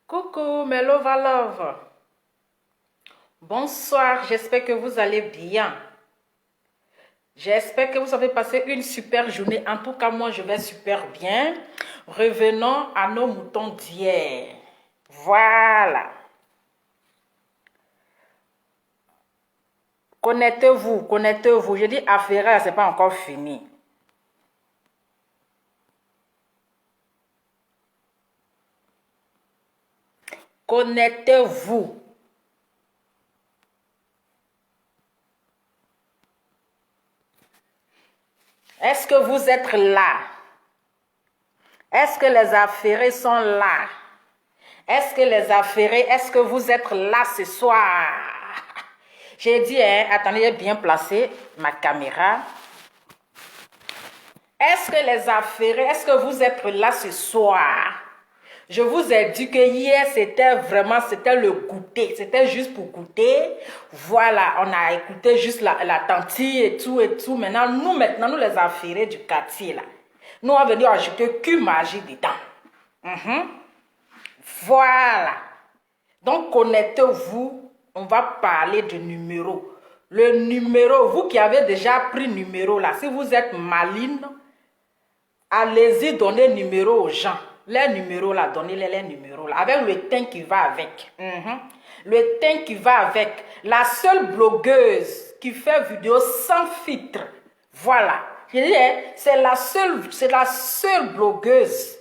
Coucou mes love à love. Bonsoir, j'espère que vous allez bien. J'espère que vous avez passé une super journée. En tout cas, moi, je vais super bien. Revenons à nos moutons d'hier. Voilà. Connectez-vous, connectez-vous. Je dis affaire, c'est pas encore fini. Connectez-vous. Est-ce que vous êtes là? Est-ce que les affairés sont là? Est-ce que les affairés, est-ce que vous êtes là ce soir? J'ai dit, hein, attendez, j'ai bien placé ma caméra. Est-ce que les affairés, est-ce que vous êtes là ce soir? Je vous ai dit que hier, c'était vraiment, c'était le goûter. C'était juste pour goûter. Voilà, on a écouté juste la tantille et tout et tout. Maintenant, nous les affairés du quartier, là, nous, on va venir ajouter que magie dedans. Voilà. Donc, connectez-vous. On va parler de numéro. Le numéro, vous qui avez déjà pris numéro là, si vous êtes maligne, allez-y donner numéro aux gens. Les numéros là, donnez-les les numéros là, avec le teint qui va avec. Le teint qui va avec. La seule blogueuse qui fait vidéo sans filtre. Voilà. Je dis, c'est la seule blogueuse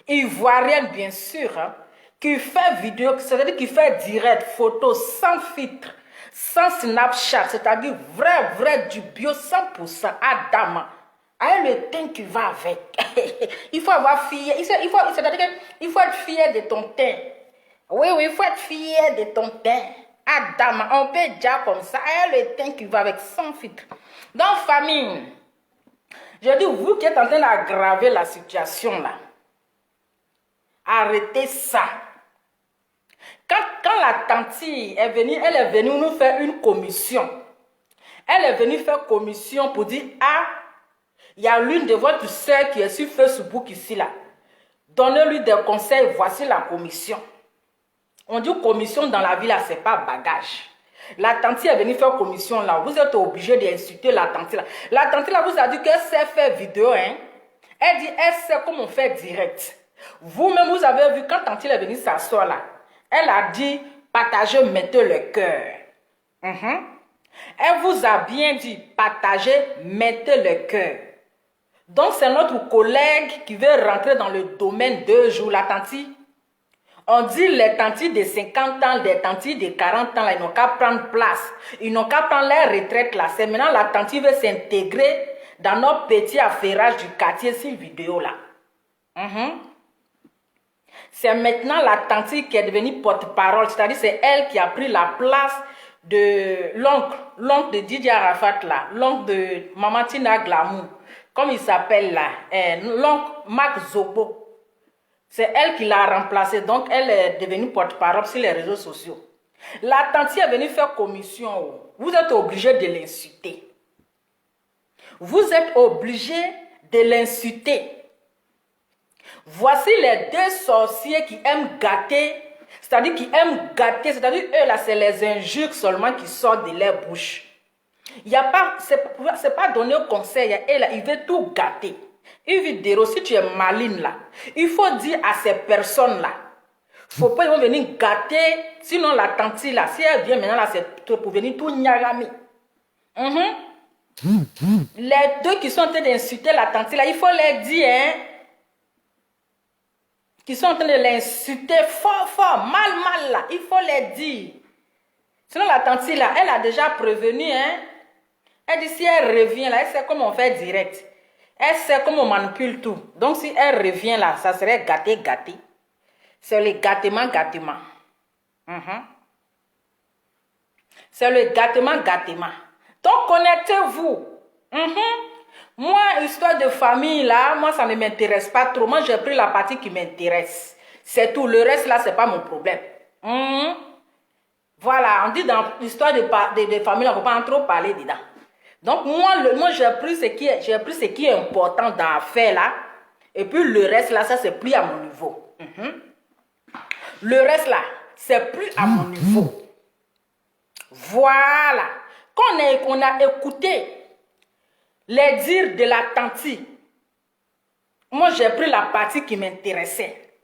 ivoirienne, bien sûr, hein, qui fait vidéo, c'est-à-dire qui fait direct, photo, sans filtre, sans Snapchat, c'est-à-dire vrai, du bio 100% Adama. Avec le teint qui va avec. Il faut avoir fier. C'est-à-dire qu'il faut être fier de ton teint. Oui, il faut être fier de ton teint. Adama, on peut dire comme ça. Avec le teint qui va avec, sans filtre. Donc, famille, je dis, vous qui êtes en train d'aggraver la situation là, arrêtez ça. Quand la tante est venue, elle est venue nous faire une commission. Elle est venue faire commission pour dire, ah, il y a l'une de votre soeurs qui est sur Facebook ici là. Donnez-lui des conseils, voici la commission. On dit commission dans la vie là, c'est pas bagage. La tante est venue faire commission là, vous êtes obligé d'insulter la tante là. La tante là vous a dit qu'elle sait faire vidéo, hein. Elle dit, elle sait comment faire direct. Vous-même, vous avez vu, quand tante est venue s'asseoir là, elle a dit, partagez, mettez le cœur. Elle vous a bien dit, partagez, mettez le cœur. Donc, c'est notre collègue qui veut rentrer dans le domaine 2 jours, la tante. On dit les tantis de 50 ans, les tantis de 40 ans, là, ils n'ont qu'à prendre place. Ils n'ont qu'à prendre leur retraite là. C'est maintenant la tante veut s'intégrer dans notre petit affairage du quartier sur vidéo là. C'est maintenant la tante qui est devenue porte-parole. C'est-à-dire c'est elle qui a pris la place de l'oncle de Didier Arafat là. L'oncle de Maman Tina Glamour. Comme il s'appelle là. L'oncle Marc Zobo. C'est elle qui l'a remplacé. Donc elle est devenue porte-parole sur les réseaux sociaux. La tante est venue faire commission. Vous êtes obligé de l'insulter. Vous êtes obligé de l'insulter. Voici les deux sorciers qui aiment gâter, c'est-à-dire qui aiment gâter, c'est-à-dire eux là, c'est les injures seulement qui sortent de leur bouche. Il n'y a pas, c'est pas donner un conseil, et là, il veut tout gâter. Une vidéo, si tu es maligne là, il faut dire à ces personnes là, il ne faut pas venir gâter, sinon la tante là, si elle vient maintenant là, c'est pour venir tout nyagami. Les deux qui sont en train d'insulter la tante là, il faut leur dire, hein, qui sont en train de l'insulter fort, mal là, il faut les dire. Sinon la tante là, elle a déjà prévenu, hein. Elle dit si elle revient là, elle sait comment on fait direct. Elle sait comment on manipule tout. Donc si elle revient là, ça serait gâté. C'est le gâtement. C'est le gâtement. Donc connectez-vous. Moi, histoire de famille là, moi ça ne m'intéresse pas trop. Moi j'ai pris la partie qui m'intéresse. C'est tout. Le reste là, c'est pas mon problème. Voilà, on dit dans l'histoire de famille, on ne peut pas en trop parler dedans. Donc moi j'ai pris ce qui est important dans l'affaire là. Et puis le reste là, ça c'est plus à mon niveau. Le reste là, c'est plus à mon niveau. Voilà. Quand on a écouté les dires de la tante, moi j'ai pris la partie qui m'intéressait.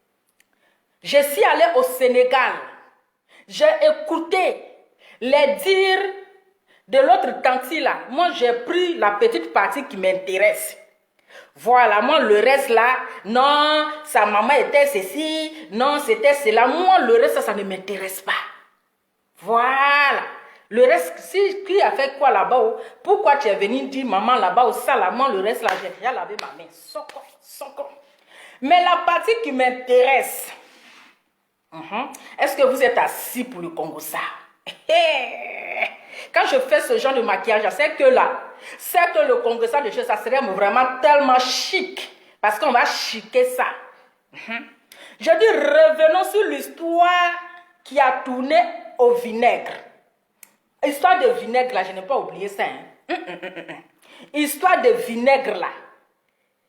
Je suis allée au Sénégal. J'ai écouté les dires de l'autre tante là. Moi j'ai pris la petite partie qui m'intéresse. Voilà, moi le reste là, non, sa maman était ceci, non, c'était cela. Moi le reste ça ne m'intéresse pas. Voilà. Le reste, si qui a fait quoi là-bas, pourquoi tu es venu dire maman là-bas au salamand, le reste là, j'ai déjà lavé ma main. Soko. Mais la partie qui m'intéresse, est-ce que vous êtes assis pour le Congo ça? Quand je fais ce genre de maquillage, c'est que là, c'est que le Congo ça de choses, ça serait vraiment tellement chic. Parce qu'on va chiquer ça. Je dis, revenons sur l'histoire qui a tourné au vinaigre. Histoire de vinaigre là, je n'ai pas oublié ça. Histoire de vinaigre là,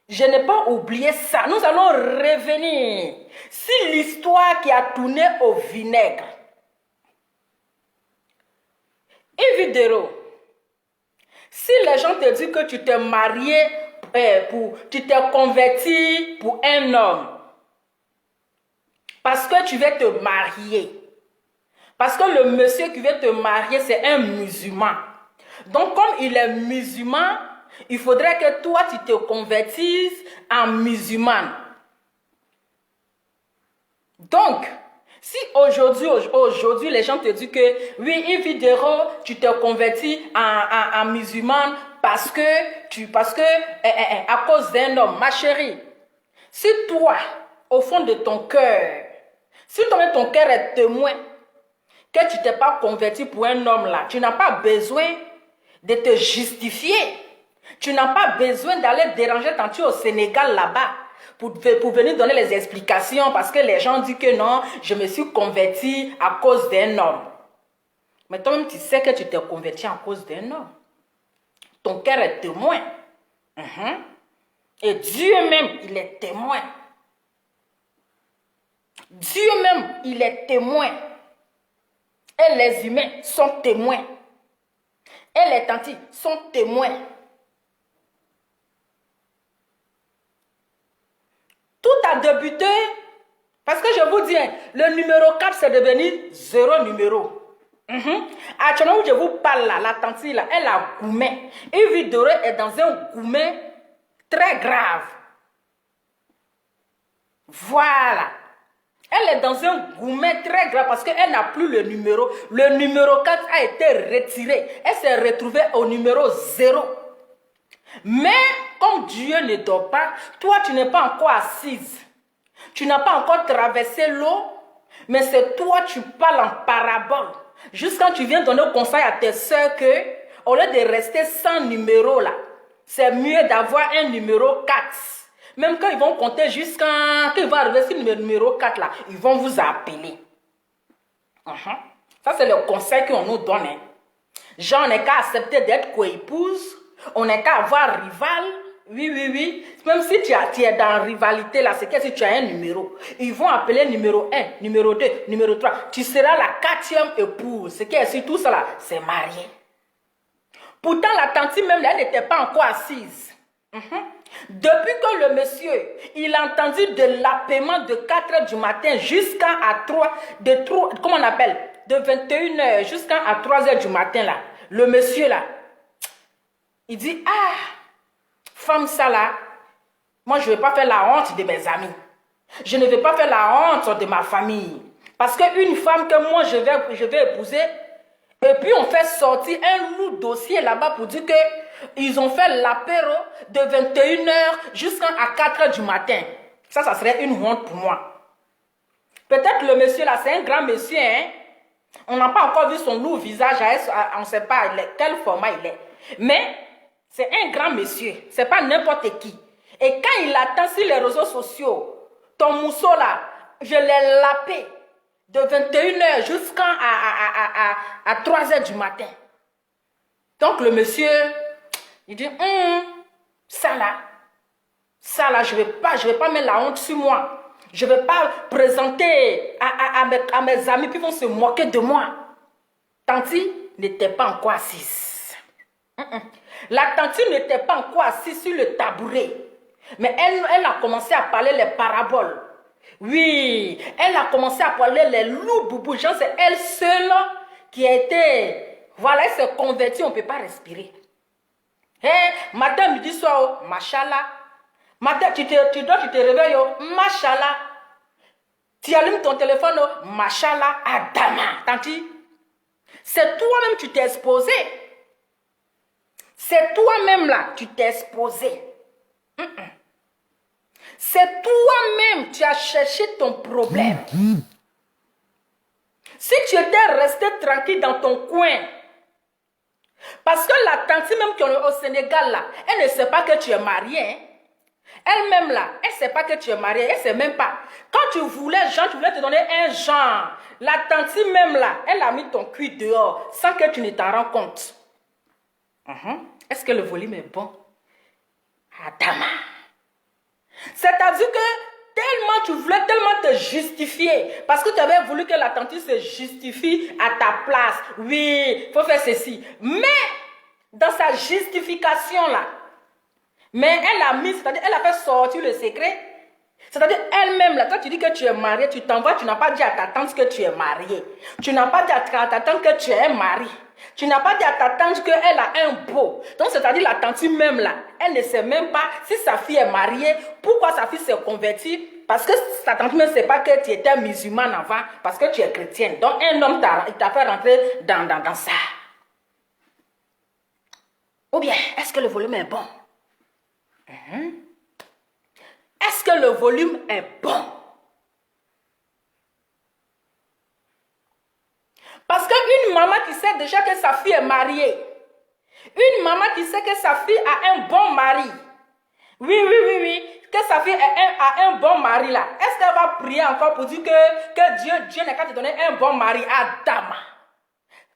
je n'ai pas oublié ça. Nous allons revenir sur l'histoire qui a tourné au vinaigre. Vidéo. Si les gens te disent que tu t'es marié, tu t'es converti pour un homme, parce que tu veux te marier, parce que le monsieur qui veut te marier, c'est un musulman. Donc, comme il est musulman, il faudrait que toi, tu te convertisses en musulman. Donc, si aujourd'hui, les gens te disent que, oui, une vidéo, tu te convertis en musulman parce que, à cause d'un homme, ma chérie, si toi, au fond de ton cœur, si ton cœur est témoin, que tu t'es pas converti pour un homme là, tu n'as pas besoin de te justifier. Tu n'as pas besoin d'aller déranger tantôt au Sénégal là-bas pour venir donner les explications parce que les gens disent que non, je me suis converti à cause d'un homme. Mais toi-même, tu sais que tu t'es converti à cause d'un homme. Ton cœur est témoin. Et Dieu même, il est témoin. Dieu même, il est témoin. Et les humains sont témoins. Et les tantis sont témoins. Tout a débuté, parce que je vous dis, le numéro 4 c'est devenu 0 numéro. Actuellement où je vous parle là, la tante là, elle a gourmet. Une vidéo est dans un gourmet très grave. Voilà. Elle est dans un gourmet très grave parce qu'elle n'a plus le numéro. Le numéro 4 a été retiré. Elle s'est retrouvée au numéro 0. Mais comme Dieu ne dort pas, toi tu n'es pas encore assise. Tu n'as pas encore traversé l'eau, mais c'est toi tu parles en parabole. Jusqu'à tu viens donner conseil à tes soeurs que, au lieu de rester sans numéro là, c'est mieux d'avoir un numéro 4. Même quand ils vont compter jusqu'à... Quand ils vont arriver sur le numéro 4 là, ils vont vous appeler. Ça c'est le conseil qu'on nous donne. Genre, on n'est qu'à accepter d'être co-épouse. On n'est qu'à avoir rival. Oui. Même si tu es dans rivalité là, c'est que si tu as un numéro, ils vont appeler numéro 1, numéro 2, numéro 3. Tu seras la 4e épouse. C'est que si tout ça là, c'est marié. Pourtant, la tante même là, elle n'était pas encore assise. Depuis que le monsieur, il a entendu de l'appaiement de 4 heures du matin jusqu'à 3, comment on appelle, de 21 heures jusqu'à 3 heures du matin là, le monsieur là, il dit, ah, femme ça là, moi je ne vais pas faire la honte de mes amis. Je ne vais pas faire la honte de ma famille. Parce qu'une femme que moi je vais épouser, et puis on fait sortir un lourd dossier là-bas pour dire que ils ont fait l'apéro de 21 heures jusqu'à 4 heures du matin. Ça serait une honte pour moi. Peut-être le monsieur là, c'est un grand monsieur, hein. On n'a pas encore vu son lourd visage, on ne sait pas quel format il est. Mais c'est un grand monsieur, c'est pas n'importe qui. Et quand il attend sur les réseaux sociaux, ton mousseau là, je l'ai lapé de 21 heures jusqu'à 3 heures du matin. Donc le monsieur, il dit, ça là, je vais pas mettre la honte sur moi. Je ne vais pas présenter à mes amis, puis ils vont se moquer de moi. Tanti n'était pas encore assise. La tanti n'était pas encore assise sur le tabouret. Mais elle a commencé à parler les paraboles. Oui, elle a commencé à parler les loups boubou. Genre, c'est elle seule qui a été... Voilà, elle s'est convertie, on ne peut pas respirer. Hey, matin, midi, soir, machallah. Matin, tu te réveilles, machallah. Tu allumes ton téléphone, machallah, Adama. Tanti, c'est toi-même tu t'es exposé. C'est toi-même là, tu t'es exposé. C'est toi-même tu as cherché ton problème. Si tu étais resté tranquille dans ton coin, parce que la tante même qui est au Sénégal là, elle ne sait pas que tu es marié. Hein? Elle-même là, elle ne sait pas que tu es marié, elle ne sait même pas. Quand tu voulais te donner un genre, la tante même là, elle a mis ton cul dehors sans que tu ne t'en rends compte. Est-ce que le volume est bon? Adama. C'est-à-dire que tellement tu voulais tellement te justifier, parce que tu avais voulu que la tante se justifie à ta place. Oui, il faut faire ceci. Mais dans sa justification là, mais elle a mis, c'est-à-dire elle a fait sortir le secret. C'est-à-dire elle-même là, quand tu dis que tu es marié, tu t'envoies, tu n'as pas dit à ta tante que tu es marié. Tu n'as pas dit à ta tante que tu es mari. Tu n'as pas dit à ta tante qu'elle a un beau. Donc c'est-à-dire la tante même là, elle ne sait même pas si sa fille est mariée, pourquoi sa fille s'est convertie. Parce que sa tante ne sait pas que tu étais musulmane avant, parce que tu es chrétienne. Donc un homme t'a fait rentrer dans ça. Ou bien, est-ce que le volume est bon? Est-ce que le volume est bon? Parce qu'une maman qui sait déjà que sa fille est mariée, une maman qui sait que sa fille a un bon mari, oui, que sa fille a un bon mari là, est-ce qu'elle va prier encore pour dire que Dieu n'a qu'à te donner un bon mari? Adama.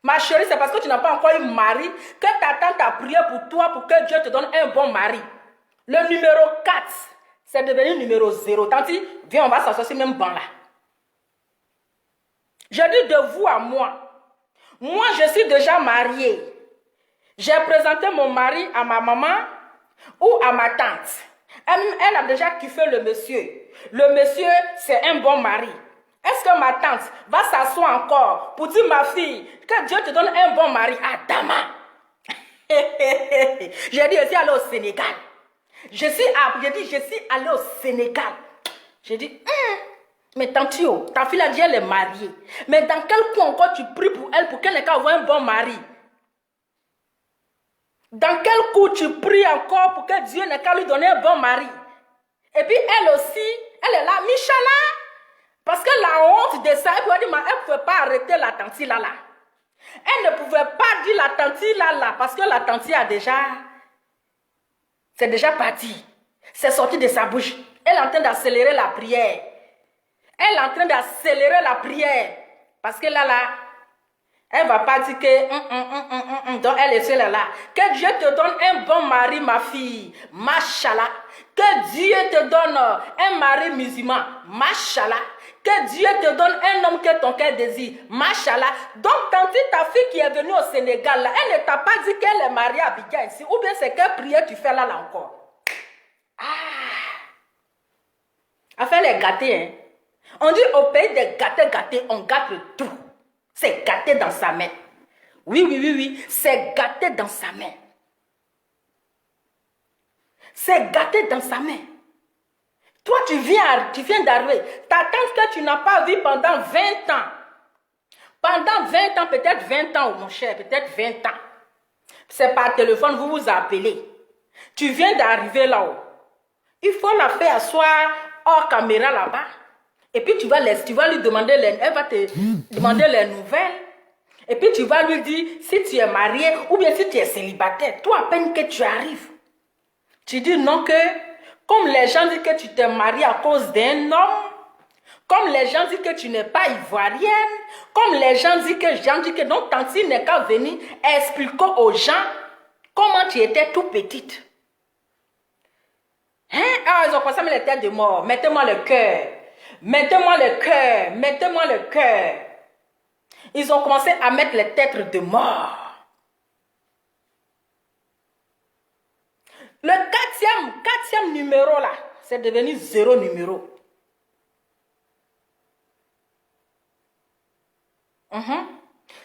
Ma chérie, c'est parce que tu n'as pas encore eu mari que ta tante a prié pour toi pour que Dieu te donne un bon mari. Le numéro 4, c'est devenu numéro 0. Tanti, viens, on va s'asseoir sur le même banc là. Je dis de vous à moi. Moi, je suis déjà mariée. J'ai présenté mon mari à ma maman ou à ma tante. Elle a déjà kiffé le monsieur. Le monsieur, c'est un bon mari. Est-ce que ma tante va s'asseoir encore pour dire ma fille que Dieu te donne un bon mari? Adama. J'ai dit, je suis allée au Sénégal. Je suis allée au Sénégal. J'ai dit, mais tantio, ta fille a dit elle est mariée. Mais dans quel coin encore tu pries pour elle pour qu'elle n'ait qu'à avoir un bon mari? Dans quel coup tu pries encore pour que Dieu n'ait qu'à lui donner un bon mari? Et puis elle aussi, elle est là, Michala. Parce que la honte de ça, elle ne pouvait pas arrêter la tante là. Elle ne pouvait pas dire la tante là, parce que la tante a déjà... C'est déjà parti. C'est sorti de sa bouche. Elle est en train d'accélérer la prière. Elle est en train d'accélérer la prière. Parce que là, elle ne va pas dire que... Donc elle est seule là. Que Dieu te donne un bon mari, ma fille. Machallah. Que Dieu te donne un mari musulman. Machallah. Que Dieu te donne un homme que ton cœur désire. Machallah. Donc, tantôt ta fille qui est venue au Sénégal, là, elle ne t'a pas dit qu'elle est mariée à Abidjan ici. Ou bien c'est quelle prière tu fais là encore. Afin les gâter, hein. On dit au pays des gâtés, on gâte le tout. C'est gâté dans sa main. Oui. C'est gâté dans sa main. C'est gâté dans sa main. Toi, tu viens d'arriver. Ta tante que tu n'as pas vue pendant 20 ans. Pendant 20 ans, peut-être 20 ans, mon cher, peut-être 20 ans. C'est par téléphone, vous vous appelez. Tu viens d'arriver là-haut. Il faut la faire asseoir hors caméra là-bas. Et puis tu vas lui demander, elle va te demander les nouvelles. Et puis tu vas lui dire si tu es marié ou bien si tu es célibataire. Toi, à peine que tu arrives. Tu dis non que, comme les gens disent que tu t'es marié à cause d'un homme, comme les gens disent que tu n'es pas ivoirienne, comme les gens disent que donc Tanti n'est qu'à venir expliquer aux gens comment tu étais tout petite. Hein? Ah, ils ont commencé à mettre les têtes de mort. Mettez-moi le cœur. Mettez-moi le cœur, mettez-moi le cœur. Ils ont commencé à mettre les têtes de mort. Le quatrième numéro là, c'est devenu 0 numéro.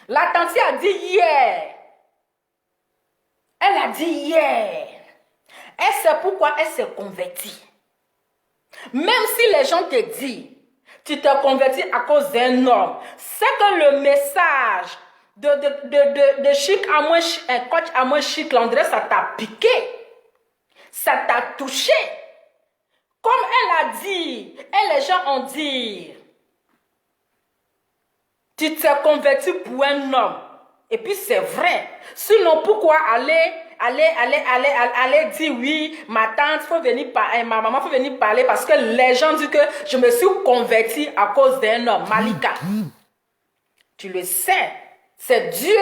La tante a dit hier. Elle a dit hier. Elle sait pourquoi elle s'est convertie. Même si les gens te disent, tu te convertis à cause d'un homme, c'est que le message de Chic à moi, un coach à moi, Chic Landré, ça t'a piqué. Ça t'a touché. Comme elle a dit, et les gens ont dit, tu t'es converti pour un homme. Et puis c'est vrai. Sinon, pourquoi aller dire oui, ma tante, faut venir ma maman, faut venir parler parce que les gens disent que je me suis convertie à cause d'un homme, Malika. Tu le sais. C'est Dieu.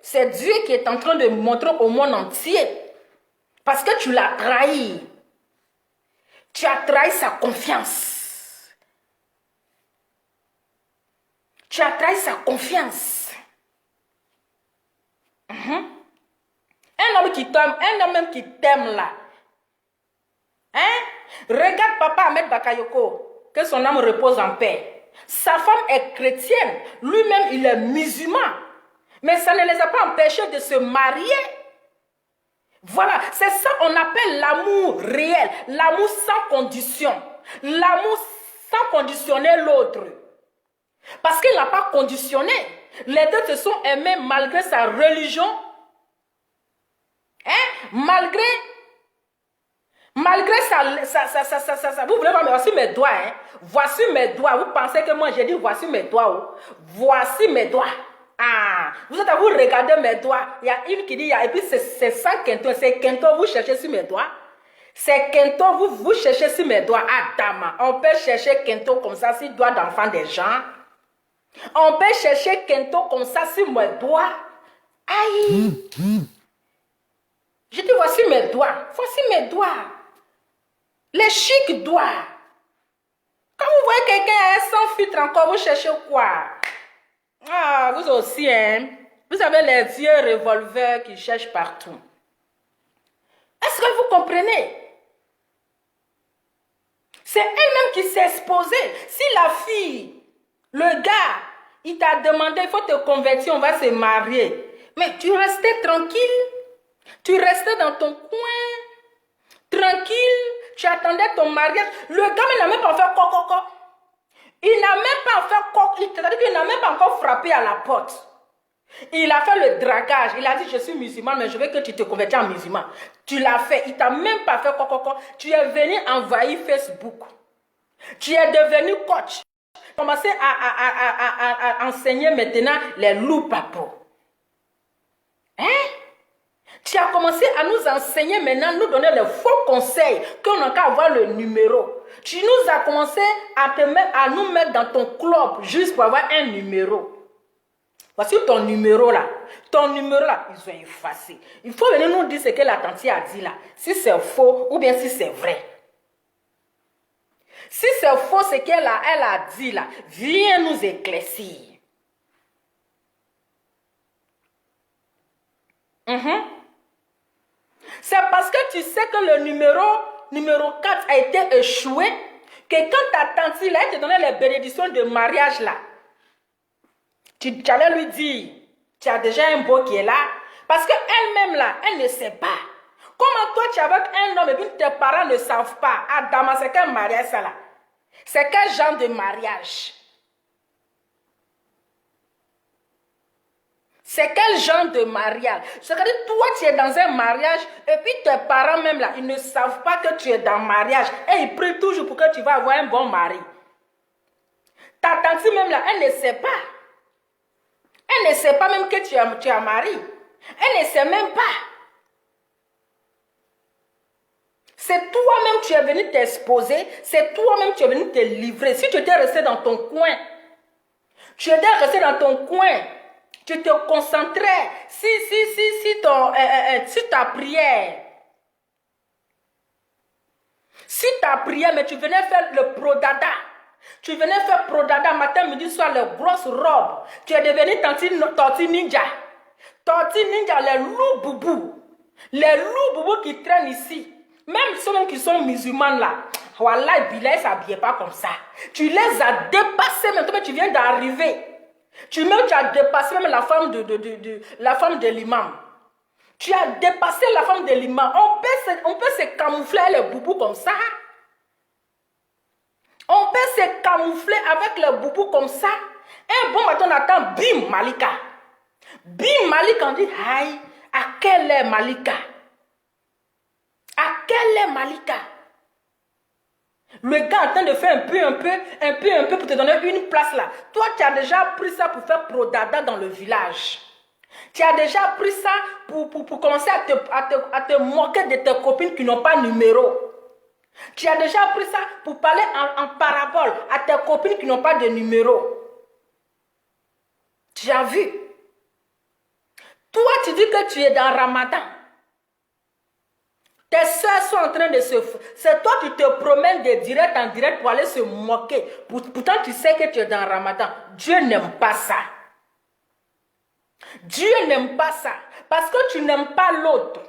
C'est Dieu qui est en train de montrer au monde entier. Parce que tu l'as trahi. Tu as trahi sa confiance. Tu as trahi sa confiance. Un homme qui t'aime, un homme même qui t'aime là. Hein? Regarde papa Ahmed Bakayoko, que son âme repose en paix. Sa femme est chrétienne, lui-même il est musulman. Mais ça ne les a pas empêchés de se marier. Voilà, c'est ça qu'on appelle l'amour réel, l'amour sans condition. L'amour sans conditionner l'autre. Parce qu'il n'a pas conditionné. Les deux se sont aimés malgré sa religion. Hein? Malgré ça. Vous voulez voir, mais voici mes doigts. Hein? Voici mes doigts. Vous pensez que moi j'ai dit voici mes doigts. Oh? Voici mes doigts. Ah, vous êtes à vous regarder mes doigts. Il y a une qui dit, et puis c'est ça Kento. C'est Kento, vous cherchez sur mes doigts. C'est Kento, vous cherchez sur mes doigts. Ah, dama, on peut chercher Kento comme ça sur doigts d'enfants des gens. On peut chercher Kento comme ça sur mes doigts. Aïe. Je dis, voici mes doigts. Voici mes doigts. Les chics doigts. Quand vous voyez quelqu'un sans filtre encore, vous cherchez quoi? Ah, vous aussi, hein. Vous avez les yeux revolvers qui cherchent partout. Est-ce que vous comprenez? C'est elle-même qui s'est exposée. Si la fille, le gars, il t'a demandé, il faut te convertir, on va se marier. Mais tu restais tranquille. Tu restais dans ton coin. Tranquille. Tu attendais ton mariage. Le gars n'a même pas fait coco. Il n'a même pas fait coco. C'est-à-dire qu'il n'a même pas encore frappé à la porte. Il a fait le dragage. Il a dit, je suis musulman, mais je veux que tu te convertis en musulman. Tu l'as fait. Il t'a même pas fait coco. Tu es venu envahir Facebook. Tu es devenu coach. Tu as commencé à enseigner maintenant les loups papos. Hein? Tu as commencé à nous enseigner maintenant, nous donner les faux conseils, qu'on n'a qu'à avoir le numéro. Tu nous as commencé à nous mettre dans ton club juste pour avoir un numéro. Voici ton numéro là. Ton numéro là, ils ont effacé. Il faut venir nous dire ce que la tante a dit là. Si c'est faux ou bien si c'est vrai. Si c'est faux ce qu'elle a dit là, viens nous éclaircir. C'est parce que tu sais que le numéro 4 a été échoué, que quand ta tante là, elle te donnait les bénédictions de mariage là, tu allais lui dire, tu as déjà un beau qui est là, parce qu'elle-même là, elle ne sait pas. Comment toi tu es avec un homme et puis tes parents ne savent pas. Ah, Dama, c'est quel mariage ça là? C'est quel genre de mariage? C'est quel genre de mariage? C'est-à-dire, toi, tu es dans un mariage et puis tes parents même là, ils ne savent pas que tu es dans le mariage et ils prient toujours pour que tu vas avoir un bon mari. Ta tante même là, elle ne sait pas. Elle ne sait pas même que tu as marié. Elle ne sait même pas. C'est toi-même qui es venu t'exposer. C'est toi-même qui es venu te livrer. Si tu étais resté dans ton coin, tu étais resté dans ton coin, tu te concentrais si ta prière. Si ta prière, mais tu venais faire le prodada. Tu venais faire prodada matin, midi, soir, les grosses robes. Tu es devenu tortue ninja. Tortue ninja, les loups boubous. Les loups boubous qui traînent ici. Même ceux qui sont musulmans là. Wallah, Bilal ne s'habillait pas comme ça. Tu les as dépassés maintenant, tu viens d'arriver. Tu as dépassé même la femme de l'imam. Tu as dépassé la femme de l'imam. On peut se camoufler les boubous comme ça. On peut se camoufler avec les boubous comme ça. Un bon matin, on attend, bim, Malika. Bim, Malika, on dit, aïe, à quelle est Malika? À quelle est Malika? Le gars est en train de faire un peu pour te donner une place là. Toi, tu as déjà pris ça pour faire prodada dans le village. Tu as déjà pris ça pour commencer à te moquer de tes copines qui n'ont pas de numéro. Tu as déjà pris ça pour parler en parabole à tes copines qui n'ont pas de numéro. Tu as vu? Toi, tu dis que tu es dans Ramadan. Tes soeurs sont en train de se... C'est toi qui te promènes de direct en direct pour aller se moquer. Pourtant, tu sais que tu es dans Ramadan. Dieu n'aime pas ça. Dieu n'aime pas ça. Parce que tu n'aimes pas l'autre.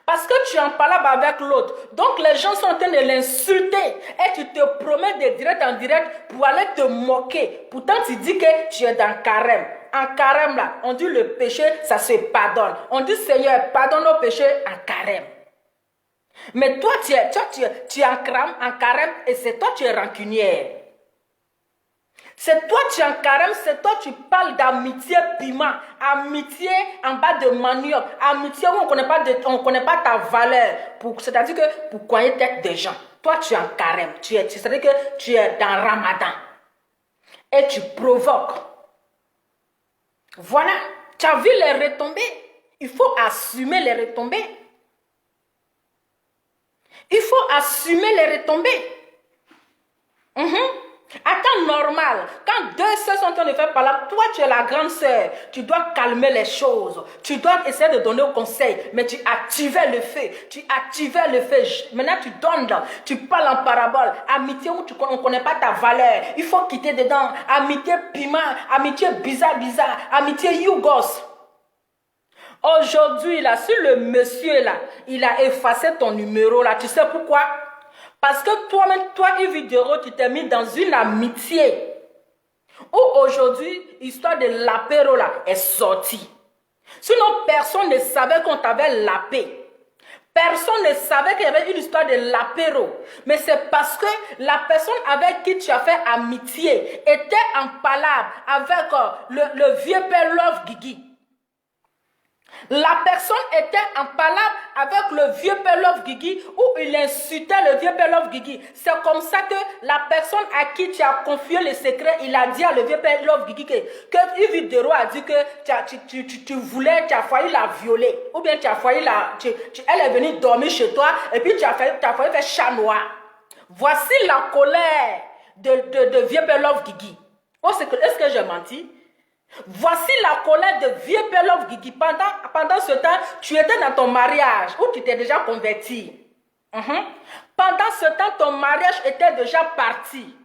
Parce que tu es en palabre avec l'autre. Donc, les gens sont en train de l'insulter. Et tu te promènes de direct en direct pour aller te moquer. Pourtant, tu dis que tu es dans carême. En carême, là, on dit le péché, ça se pardonne. On dit, Seigneur, pardonne nos péchés en carême. Mais toi, tu es en carême et c'est toi qui es rancunière. C'est toi qui es en carême, c'est toi qui parles d'amitié piment, amitié en bas de manioc, amitié où on ne connaît pas ta valeur, c'est-à-dire que pour croyer tête des gens. Toi, tu es en carême, c'est-à-dire que tu es dans Ramadan et tu provoques. Voilà, tu as vu les retombées. Il faut assumer les retombées. Il faut assumer les retombées. À temps normal, quand deux sœurs sont en train de faire par là, toi tu es la grande sœur, tu dois calmer les choses, tu dois essayer de donner au conseil, mais tu activais le feu, maintenant tu donnes, tu parles en parabole, amitié où on ne connaît pas ta valeur, il faut quitter dedans, amitié piment, amitié bizarre, amitié yougos. Aujourd'hui, là, si le monsieur, là, il a effacé ton numéro, là, tu sais pourquoi? Parce que toi-même, toi, Yves Dero, tu t'es mis dans une amitié. Où aujourd'hui, l'histoire de l'apéro, là, est sortie. Sinon, personne ne savait qu'on t'avait lapé. Personne ne savait qu'il y avait une histoire de l'apéro. Mais c'est parce que la personne avec qui tu as fait amitié était en palabre avec le vieux père Love Guigui. La personne était en palabre avec le vieux père Love Guigui où il insultait le vieux père Love Guigui. C'est comme ça que la personne à qui tu as confié le secret, il a dit à le vieux père Love Guigui que Yves Dero a dit que tu voulais, tu as failli la violer. Ou bien tu as failli elle est venue dormir chez toi et puis tu as failli faire chat noir. Voici la colère de vieux père Love Guigui. Oh, est-ce que j'ai menti? Voici la colère de vieux père Love Guigui. Pendant ce temps, tu étais dans ton mariage où tu t'es déjà converti. Pendant ce temps, ton mariage était déjà parti.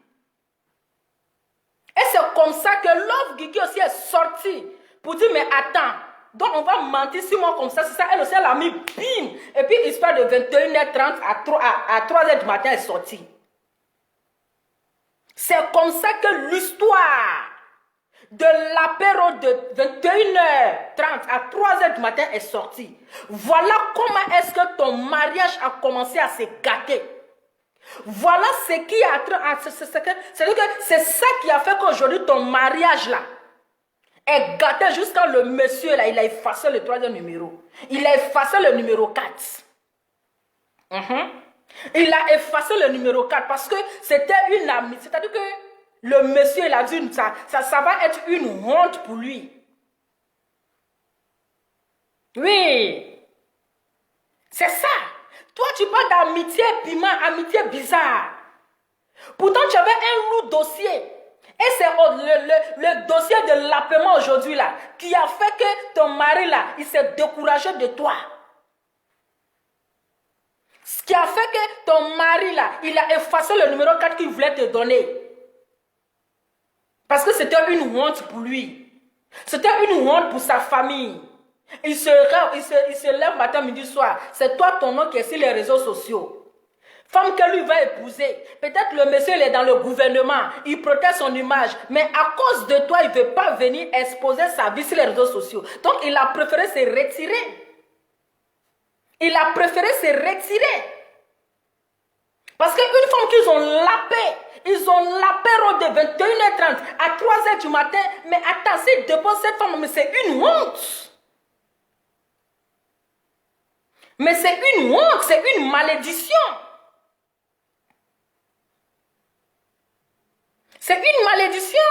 Et c'est comme ça que Love Guigui aussi est sorti pour dire, mais attends, donc on va mentir sur moi comme ça, c'est ça. Elle aussi, elle a mis bim. Et puis, histoire de 21h30 à 3h du matin, elle est sortie. C'est comme ça que l'histoire de l'apéro de 21h30 à 3h du matin est sorti. Voilà comment est-ce que ton mariage a commencé à se gâter. Voilà ce qui c'est ça qui a fait qu'aujourd'hui ton mariage là est gâté jusqu'à le monsieur là, il a effacé le troisième numéro. Il a effacé le numéro 4. Il a effacé le numéro 4 parce que c'était une amie. C'est-à-dire que le monsieur, il a dit, ça va être une honte pour lui. Oui. C'est ça. Toi, tu parles d'amitié piment, amitié bizarre. Pourtant, tu avais un lourd dossier. Et c'est le dossier de l'appaiement aujourd'hui, là, qui a fait que ton mari, là, il s'est découragé de toi. Ce qui a fait que ton mari, là, il a effacé le numéro 4 qu'il voulait te donner. Parce que c'était une honte pour lui. C'était une honte pour sa famille. Il se lève matin, midi, soir. C'est toi, ton nom qui est sur les réseaux sociaux. Femme que lui va épouser. Peut-être le monsieur il est dans le gouvernement. Il protège son image. Mais à cause de toi, il ne veut pas venir exposer sa vie sur les réseaux sociaux. Donc, il a préféré se retirer. Il a préféré se retirer. Parce qu'une fois qu'ils ont lapé, ils ont lapé de 21h30 à 3h du matin. Mais attends, s'ils déposent cette femme, mais c'est une honte. Mais c'est une honte, c'est une malédiction. C'est une malédiction.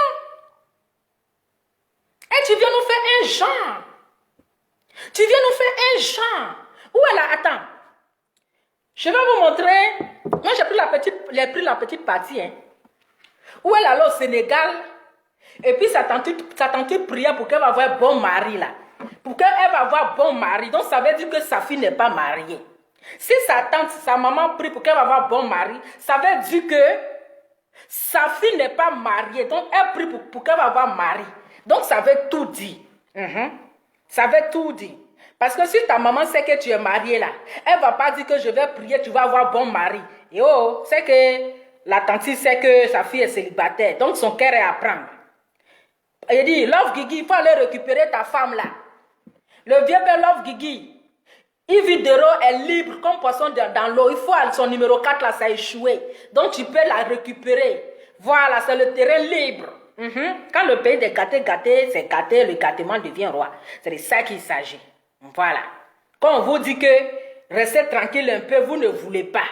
Et tu viens nous faire un genre. Tu viens nous faire un genre. Où est la... Attends. Je vais vous montrer. Moi, j'ai pris la petite partie. Hein. Où elle allait au Sénégal. Et puis, sa tante priait pour qu'elle va avoir un bon mari là. Pour qu'elle va avoir un bon mari. Donc, ça veut dire que sa fille n'est pas mariée. Si sa maman prie pour qu'elle va avoir un bon mari, ça veut dire que sa fille n'est pas mariée. Donc, elle prie pour qu'elle va avoir un mari. Donc, ça veut tout dire. Ça veut tout dire. Parce que si ta maman sait que tu es mariée là, elle ne va pas dire que je vais prier, tu vas avoir un bon mari. Et oh, c'est que la tante sait que sa fille est célibataire. Donc, son cœur est à prendre. Il dit, Love Guigui, il faut aller récupérer ta femme là. Le vieux père Love Guigui, Yves Dero est libre comme poisson dans l'eau. Il faut son numéro 4 là, ça a échoué. Donc tu peux la récupérer. Voilà, c'est le terrain libre. Quand le pays est gâté, c'est gâté, le gâtement devient roi. C'est de ça qu'il s'agit. Voilà. Quand on vous dit que restez tranquille un peu, vous ne voulez pas.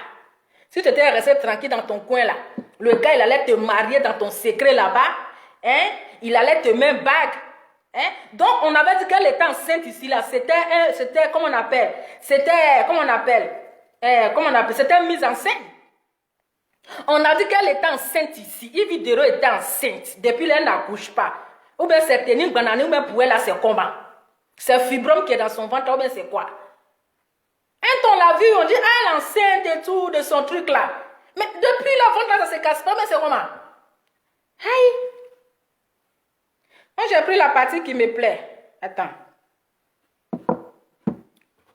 Si tu étais resté tranquille dans ton coin là, le gars il allait te marier dans ton secret là-bas. Hein? Il allait te mettre bague. Hein? Donc, on avait dit qu'elle était enceinte ici, là. C'était, comment on appelle? C'était mise en scène. On a dit qu'elle était enceinte ici. Yves Dero était enceinte. Depuis là, elle n'accouche pas. Ou bien c'est tenir banane, ou bien pour elle, là, c'est comment? C'est fibrome qui est dans son ventre, ou bien c'est quoi? Quand on l'a vu, on dit, ah, elle est enceinte et tout, de son truc là. Mais depuis la ventre, là, ça se casse pas, mais c'est comment? Aïe! Moi, j'ai pris la partie qui me plaît. Attends.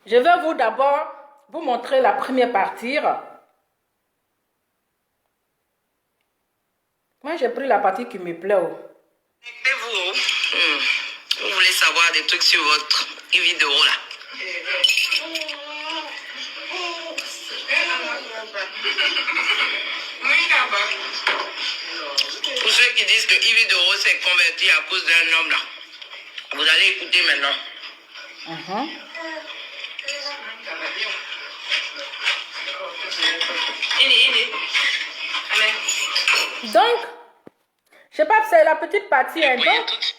Je vais vous d'abord vous montrer la première partie. Moi, j'ai pris la partie qui me plaît. Et vous voulez savoir des trucs sur votre vidéo là. Pour ceux qui disent que Yves Doro s'est converti à cause d'un homme là, vous allez écouter maintenant. Donc, je sais pas, c'est la petite partie. Hein, donc,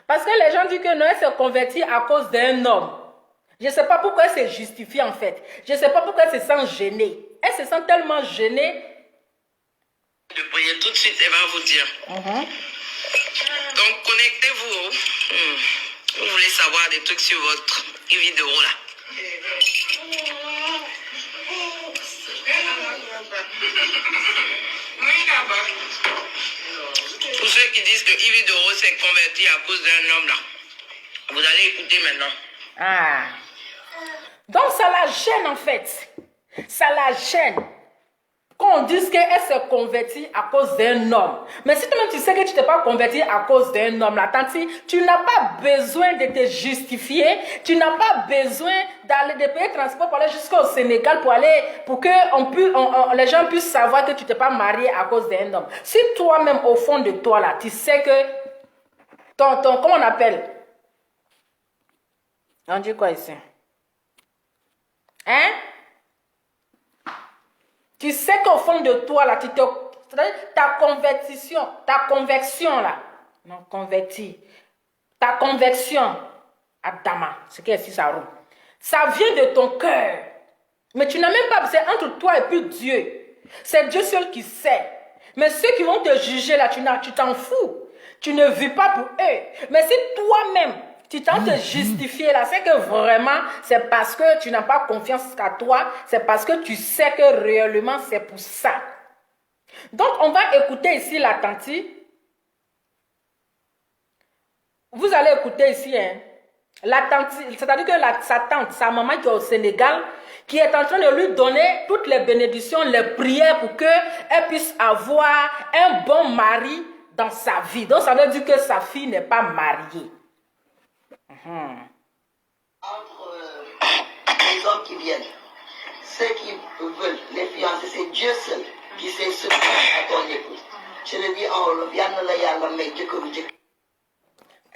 parce que les gens disent que Noël s'est converti à cause d'un homme. Je ne sais pas pourquoi elle se justifie en fait. Je ne sais pas pourquoi elle se sent gênée. Elle se sent tellement gênée. De prier tout de suite, elle va vous dire. Donc, connectez-vous. Vous voulez savoir des trucs sur votre vidéo là. Pour ceux qui disent que Yves Doro s'est converti à cause d'un homme là, vous allez écouter maintenant. Ah. Donc ça la gêne en fait. Ça la gêne. Quand on dit qu'elle s'est convertie à cause d'un homme. Mais si toi-même tu sais que tu ne t'es pas converti à cause d'un homme, là, tanti, tu n'as pas besoin de te justifier. Tu n'as pas besoin d'aller de payer transport pour aller jusqu'au Sénégal pour que les gens puissent savoir que tu ne t'es pas marié à cause d'un homme. Si toi-même au fond de toi là, tu sais que comment on appelle? On dit quoi ici? Hein? Tu sais qu'au fond de toi, là, ta conversion, là, non, converti, ta conversion, Adama, c'est qu'est-ce que ça roule? Ça vient de ton cœur. Mais tu n'as même pas, c'est entre toi et puis Dieu. C'est Dieu seul qui sait. Mais ceux qui vont te juger, là, tu t'en fous. Tu ne vis pas pour eux. Mais si toi-même, tu tentes de justifier là, c'est que vraiment, c'est parce que tu n'as pas confiance à toi, c'est parce que tu sais que réellement c'est pour ça. Donc, on va écouter ici la tante. Vous allez écouter ici, hein. C'est-à-dire que sa tante, sa maman qui est au Sénégal, qui est en train de lui donner toutes les bénédictions, les prières pour qu'elle puisse avoir un bon mari dans sa vie. Donc ça veut dire que sa fille n'est pas mariée. Entre les hommes qui viennent, ceux qui veulent les fiancés, c'est Dieu seul qui sait ce que à ton épouse. Je le dis en Wolof, yal na la yàlla may jëkkëru jëkkër.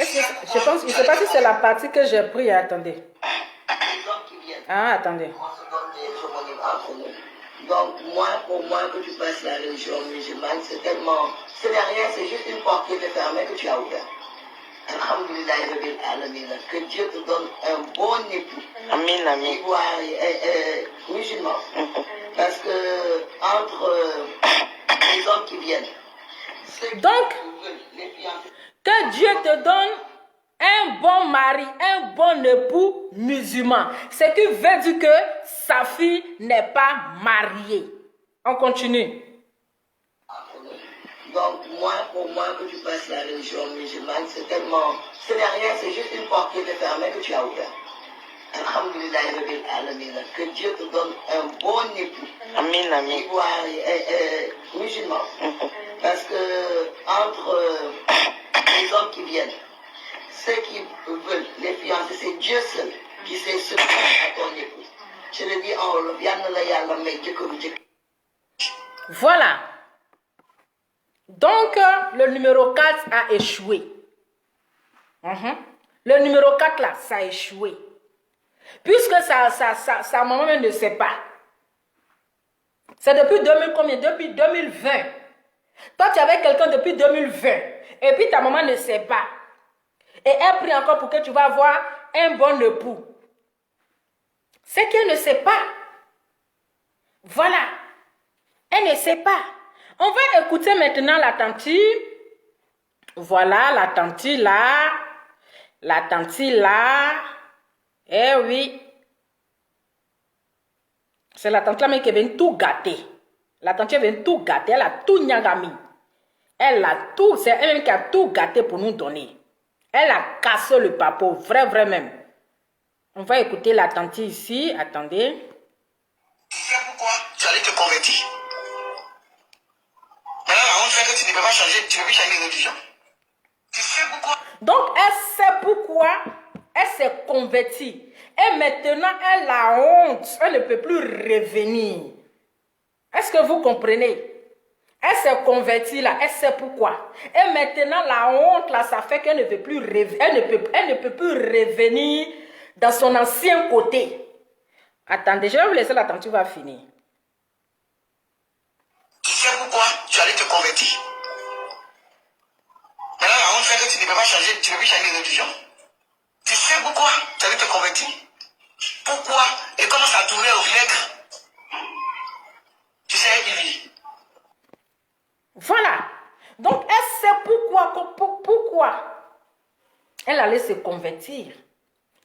Je pense, je ne sais pas si c'est la partie que j'ai pris. Attendez. Les hommes qui viennent, Ah, attendez. on se donne des homonymes entre nous. Donc, moi, pour moi, que tu passes la religion musulmane, c'est tellement... Ce n'est rien, c'est juste une porte qui était fermée que tu as ouverte. Alhamdulillah, Rabbil Alamin. Que Dieu te donne un bon époux. Amin, amin. Ivoirien, musulman. Parce que entre les hommes qui viennent, ceux qui Donc, veulent les fiancés, que Dieu te donne un bon mari, un bon époux musulman. Ce qui veut dire que sa fille n'est pas mariée. On continue. donc, moi, pour moi, que tu passes la religion musulmane, c'est tellement... Ce n'est rien, c'est juste une porte qui était fermée que tu as ouverte. Alhamdulillah, Rabbil Alamin. Que Dieu te donne un bon époux. Amin, amin. Ivoirien, musulman. Parce que entre les hommes qui viennent, ceux qui veulent les fiancés, c'est Dieu seul qui sait ce que à ton épouse. Je le dis en Wolof, yal na la yàlla may jëkkëru jëkkër. Voilà. Donc, le numéro 4 a échoué. Le numéro 4 là, ça a échoué. Puisque sa maman même ne sait pas. C'est depuis 2000 combien? Depuis 2020. Toi, tu avais quelqu'un depuis 2020. Et puis ta maman ne sait pas. Et elle prie encore pour que tu vas avoir un bon époux. C'est qu'elle ne sait pas. Voilà. Elle ne sait pas. On va écouter maintenant la tante. Voilà, la tante là. La tante là. Eh oui. C'est la tante là même qui vient tout gâter. La tante vient tout gâter. Elle a tout nyagami. Elle a tout. C'est elle-même qui a tout gâté pour nous donner. Elle a cassé le papo. Vrai même. On va écouter la tante ici. Attendez. Tu sais pourquoi tu allais te convertir? Maintenant, la honte fait que tu ne peux pas changer, tu ne peux plus changer de religion. Tu sais pourquoi? Donc, elle sait pourquoi elle s'est convertie. Et maintenant, elle a honte. Elle ne peut plus revenir. Est-ce que vous comprenez? Elle s'est convertie là. Elle sait pourquoi. Et maintenant, la honte là, ça fait qu'elle ne peut plus elle ne peut plus revenir dans son ancien côté. Attendez, je vais vous laisser la tante, tu vas finir. Tu sais pourquoi tu allais te convertir? Maintenant, la honte fait que tu ne peux pas changer, tu ne peux plus changer de religion. Tu sais pourquoi tu allais te convertir? Pourquoi? Et comment ça a tourné au vinaigre? Tu sais, Yves. Voilà. Donc, elle sait pourquoi elle allait se convertir.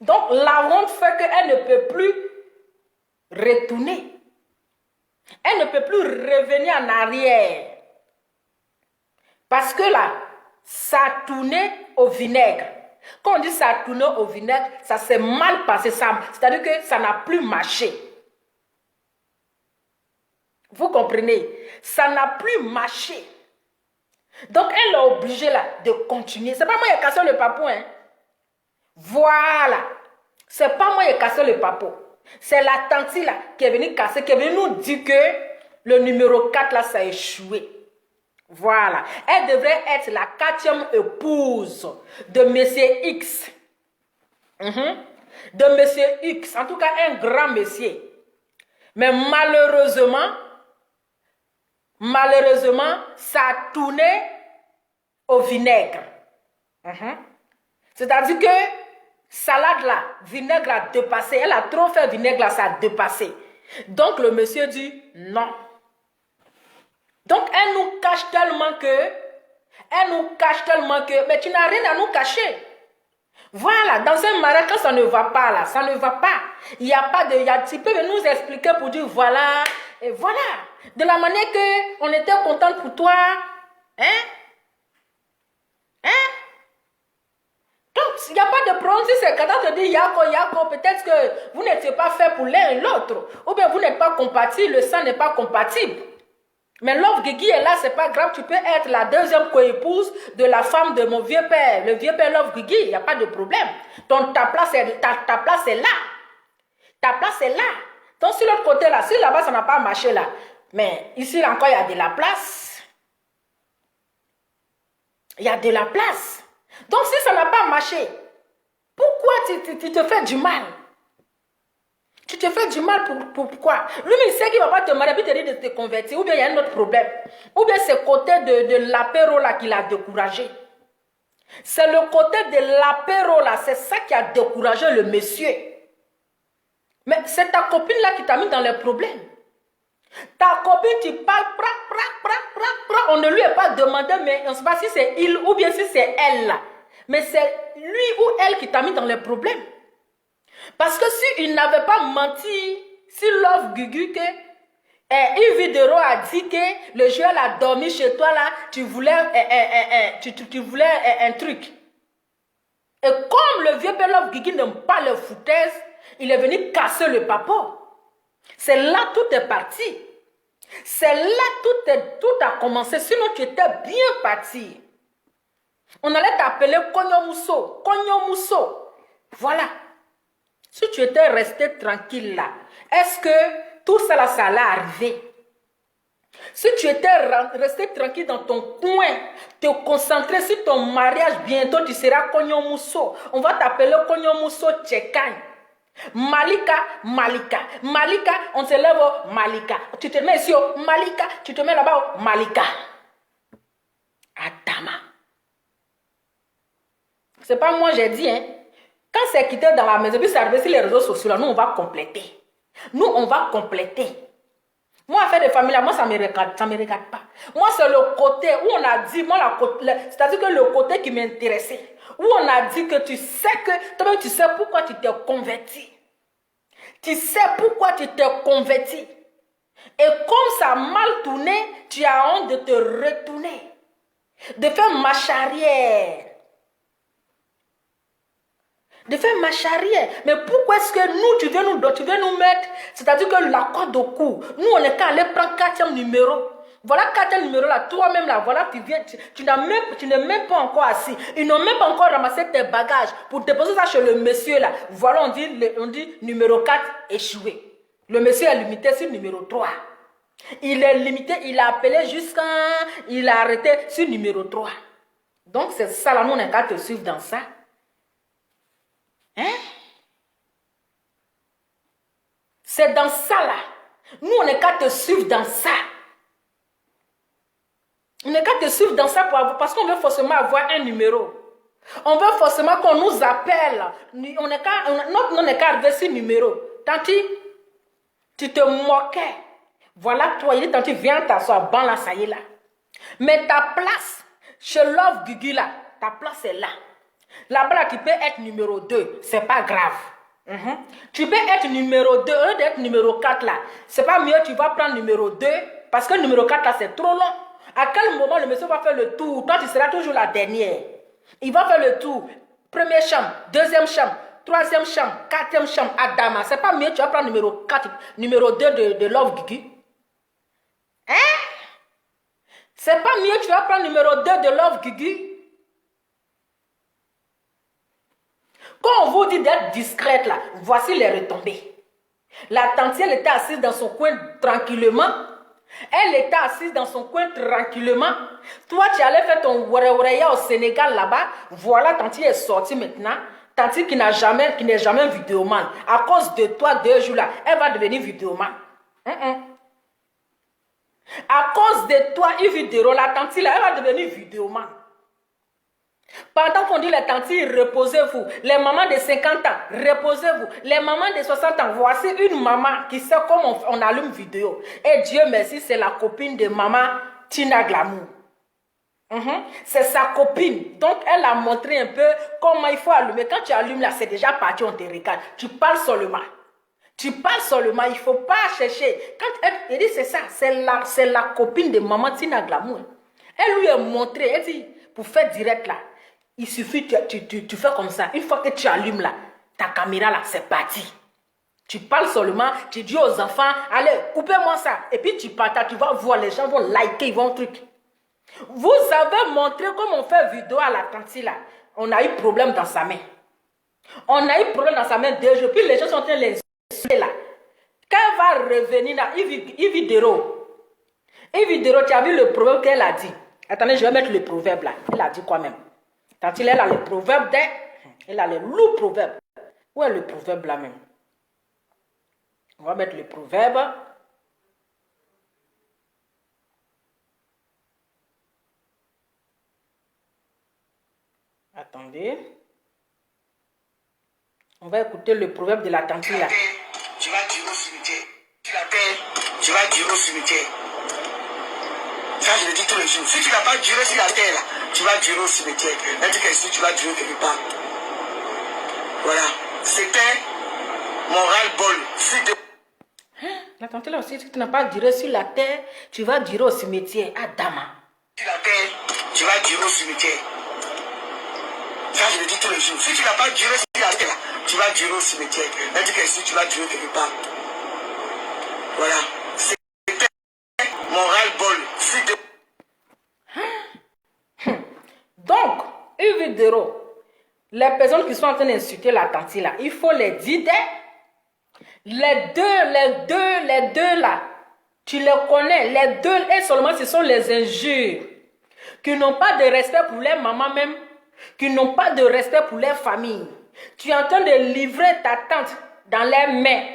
Donc, la honte fait qu'elle ne peut plus retourner. Elle ne peut plus revenir en arrière. Parce que là, ça a tourné au vinaigre. Quand on dit ça a tourné au vinaigre, ça s'est mal passé. C'est-à-dire que ça n'a plus marché. Vous comprenez? Ça n'a plus marché. Donc, elle est obligée là de continuer. C'est pas moi qui ai cassé le papou. Hein? Voilà. C'est pas moi qui ai cassé le papou. C'est la tante là qui est venue casser, qui est venue nous dire que le numéro 4 là, ça a échoué. Voilà. Elle devrait être la 4e épouse de Monsieur X. De Monsieur X. En tout cas, un grand monsieur. Mais malheureusement, ça a tourné au vinaigre. C'est-à-dire que salade là, vinaigre a dépassé. Elle a trop fait vinaigre là, ça a dépassé. Donc le monsieur dit non. Donc elle nous cache tellement que, mais tu n'as rien à nous cacher. Voilà, dans un mariage, quand ça ne va pas là, ça ne va pas. Il n'y a pas de, tu peux nous expliquer pour dire voilà, et voilà. De la manière que on était content pour toi, hein? il n'y a pas de problème. Si c'est quand on te dit Yako, peut-être que vous n'étiez pas fait pour l'un et l'autre. Ou bien vous n'êtes pas compatible, le sang n'est pas compatible. Mais Love Guigui est là, c'est pas grave. Tu peux être la deuxième coépouse de la femme de mon vieux père. Le vieux père Love Guigui, il n'y a pas de problème. Donc ta place est là. Ta place est là. Donc sur l'autre côté là, si là-bas ça n'a pas marché là, mais ici encore il y a de la place. Il y a de la place. Donc si ça n'a pas marché, pourquoi tu te fais du mal? Tu te fais du mal pourquoi? Lui, il sait qu'il ne va pas te marier, puis te dire de te convertir. Ou bien il y a un autre problème. Ou bien c'est le côté de l'apéro là qui l'a découragé. C'est le côté de l'apéro là, c'est ça qui a découragé le monsieur. Mais c'est ta copine là qui t'a mis dans les problèmes. Ta copine, tu parles, on ne lui a pas demandé, mais on ne sait pas si c'est il ou bien si c'est elle là. Mais c'est lui ou elle qui t'a mis dans les problèmes. Parce que s'il n'avait pas menti, si Love Gugu que Yves Videro a dit que le jour a dormi chez toi là, tu voulais un truc. Et comme le vieux père Love Gugu n'aime pas le foutaise, il est venu casser le papa. C'est là tout est parti. C'est là tout a commencé. Sinon tu étais bien parti. On allait t'appeler Konyo Mousso. Voilà. Si tu étais resté tranquille là, est-ce que tout ça là, ça allait arriver? Si tu étais resté tranquille dans ton coin, te concentrer sur ton mariage, bientôt tu seras Konyo Mousso. On va t'appeler Konyo Mousso Tchekan. Malika, on se lève au Malika. Tu te mets ici au Malika, tu te mets là-bas au Malika. Adama. C'est pas moi j'ai dit, hein. Quand c'est quitté dans la maison, puis c'est arrivé sur les réseaux sociaux, là, nous on va compléter. Moi, faire des familles, là, moi ça me regarde pas. Moi, c'est le côté où on a dit, c'est-à-dire que le côté qui m'intéressait. Où on a dit que tu sais que, toi-même tu sais pourquoi tu t'es converti. Tu sais pourquoi tu t'es converti. Et comme ça a mal tourné, tu as honte de te retourner. De faire marche arrière. Mais pourquoi est-ce que nous, tu viens nous mettre, c'est-à-dire que la corde au cou, nous on est qu'à aller prendre 4e numéro. Voilà 4e numéro là, toi-même là, voilà, tu viens, tu n'es même pas encore assis. Ils n'ont même pas encore ramassé tes bagages pour déposer ça chez le monsieur là. Voilà, on dit numéro 4 échoué. Le monsieur est limité sur numéro 3. Il est limité, il a appelé jusqu'à, il a arrêté sur numéro 3. Donc c'est ça là, nous on est qu'à te suivre dans ça. Hein? C'est dans ça là. Nous on est qu'à te suivre dans ça. On est qu'à te suivre dans ça parce qu'on veut forcément avoir un numéro. On veut forcément qu'on nous appelle. On est qu'à arriver sur numéro. Tanti, tu te moquais. Voilà toi, il dit Tanti, viens t'asseoir. Bon là, ça y est là. Mais ta place, chez Love Gugu là, ta place est là. Là-bas, tu peux être numéro 2, c'est pas grave. Tu peux être numéro 2, au lieu d'être numéro 4 là. C'est pas mieux, tu vas prendre numéro 2, parce que numéro 4 là, c'est trop long. À quel moment le monsieur va faire le tour? Toi, tu seras toujours la dernière. Il va faire le tour. Première chambre, deuxième chambre, troisième chambre, quatrième chambre, Adama. C'est pas mieux, tu vas prendre numéro 4, numéro 2 de Love Gugu. Hein? C'est pas mieux, tu vas prendre numéro 2 de Love Gugu. Quand on vous dit d'être discrète là, voici les retombées. La tante, elle était assise dans son coin tranquillement. Elle était assise dans son coin tranquillement. Toi, tu allais faire ton oureya au Sénégal là-bas. Voilà, tante est sortie maintenant. Tante qui n'est jamais vidéoman. À cause de toi, 2 jours là, elle va devenir vidéoman. À cause de toi, une vidéo, la tante là, elle va devenir vidéoman. Pendant qu'on dit les tantis, reposez-vous. Les mamans de 50 ans, reposez-vous. Les mamans de 60 ans, voici une maman qui sait comment on allume vidéo. Et Dieu merci, c'est la copine de maman Tina Glamour. C'est sa copine. Donc, elle a montré un peu comment il faut allumer. Quand tu allumes là, c'est déjà parti, on te regarde. Tu parles seulement. Il ne faut pas chercher. Quand elle dit c'est ça, c'est la copine de maman Tina Glamour. Elle lui a montré, elle dit, pour faire direct là, Il suffit, tu fais comme ça. Une fois que tu allumes là, ta caméra là, c'est parti. Tu parles seulement, tu dis aux enfants, allez, coupez-moi ça. Et puis tu partages, tu vas voir, les gens vont liker, ils vont truc. Vous avez montré comment on fait vidéo à la tante là. On a eu problème dans sa main. On a eu problème dans sa main 2 jours. Puis les gens sont en train de les insulter là. Quand elle va revenir là, Yvidero, tu as vu le proverbe qu'elle a dit. Attendez, je vais mettre le proverbe là. Elle a dit quoi même? Tante, elle a le proverbe elle a le loup proverbe. Où est le proverbe là même? On va mettre le proverbe. Attendez. On va écouter le proverbe de la tante là. Tu vas dire au cimetière. Tu la terre, tu vas dire au cimetière. Ça, je le dis tous les jours. Si tu n'as pas duré sur la terre, là, tu vas durer au cimetière. Même si tu vas durer quelque part. Voilà. C'était mon ras-le-bol. La tante là aussi, si tu n'as pas duré sur la terre, tu vas durer au cimetière. Adama. Sur la terre, tu vas durer au cimetière. Ça, je le dis tous les jours. Si tu n'as pas duré sur la terre, là, tu vas durer au cimetière. Même si tu vas durer quelque part. Voilà. C'était mon ras-le-bol. Donc, Yvidero, les personnes qui sont en train d'insulter la tante là, il faut les dire, les deux là, tu les connais, les deux, et seulement ce sont les injures, qui n'ont pas de respect pour les mamans même, qui n'ont pas de respect pour les familles. Tu es en train de livrer ta tante dans les mains.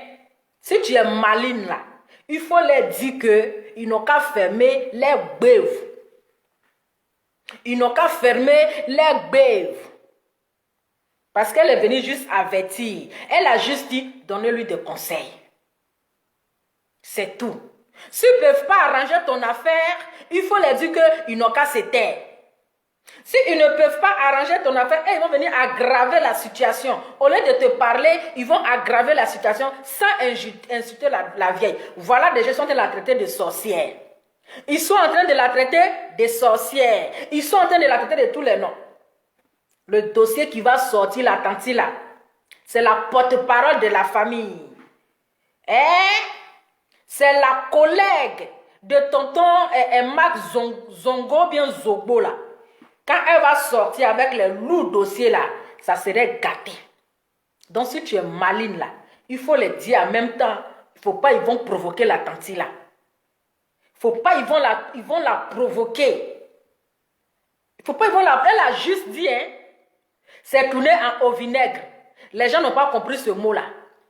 Si tu es maligne là, il faut leur dire qu'ils n'ont qu'à fermer les beuves. Ils n'ont qu'à fermer les beuves. Parce qu'elle est venue juste avertir. Elle a juste dit, donnez-lui des conseils. C'est tout. S'ils ne peuvent pas arranger ton affaire, il faut leur dire qu'ils n'ont qu'à se taire. S'ils ne peuvent pas arranger ton affaire, ils vont venir aggraver la situation. Au lieu de te parler, ils vont aggraver la situation sans insulter la vieille. Voilà, des gens sont en train de la traiter de sorcière. Ils sont en train de la traiter de sorcière. Ils sont en train de la traiter de tous les noms. Le dossier qui va sortir, la tante là, c'est la porte-parole de la famille. C'est la collègue de tonton Max Zongo, bien Zogbo là. Quand elle va sortir avec les lourds dossiers là, ça serait gâté. Donc si tu es maligne là, il faut les dire en même temps. Il ne faut pas, ils vont provoquer la tante là. Il ne faut pas, ils vont la provoquer. Il ne faut pas, ils vont la... Elle a juste dit, hein, c'est tourné au vinaigre. Les gens n'ont pas compris ce mot là.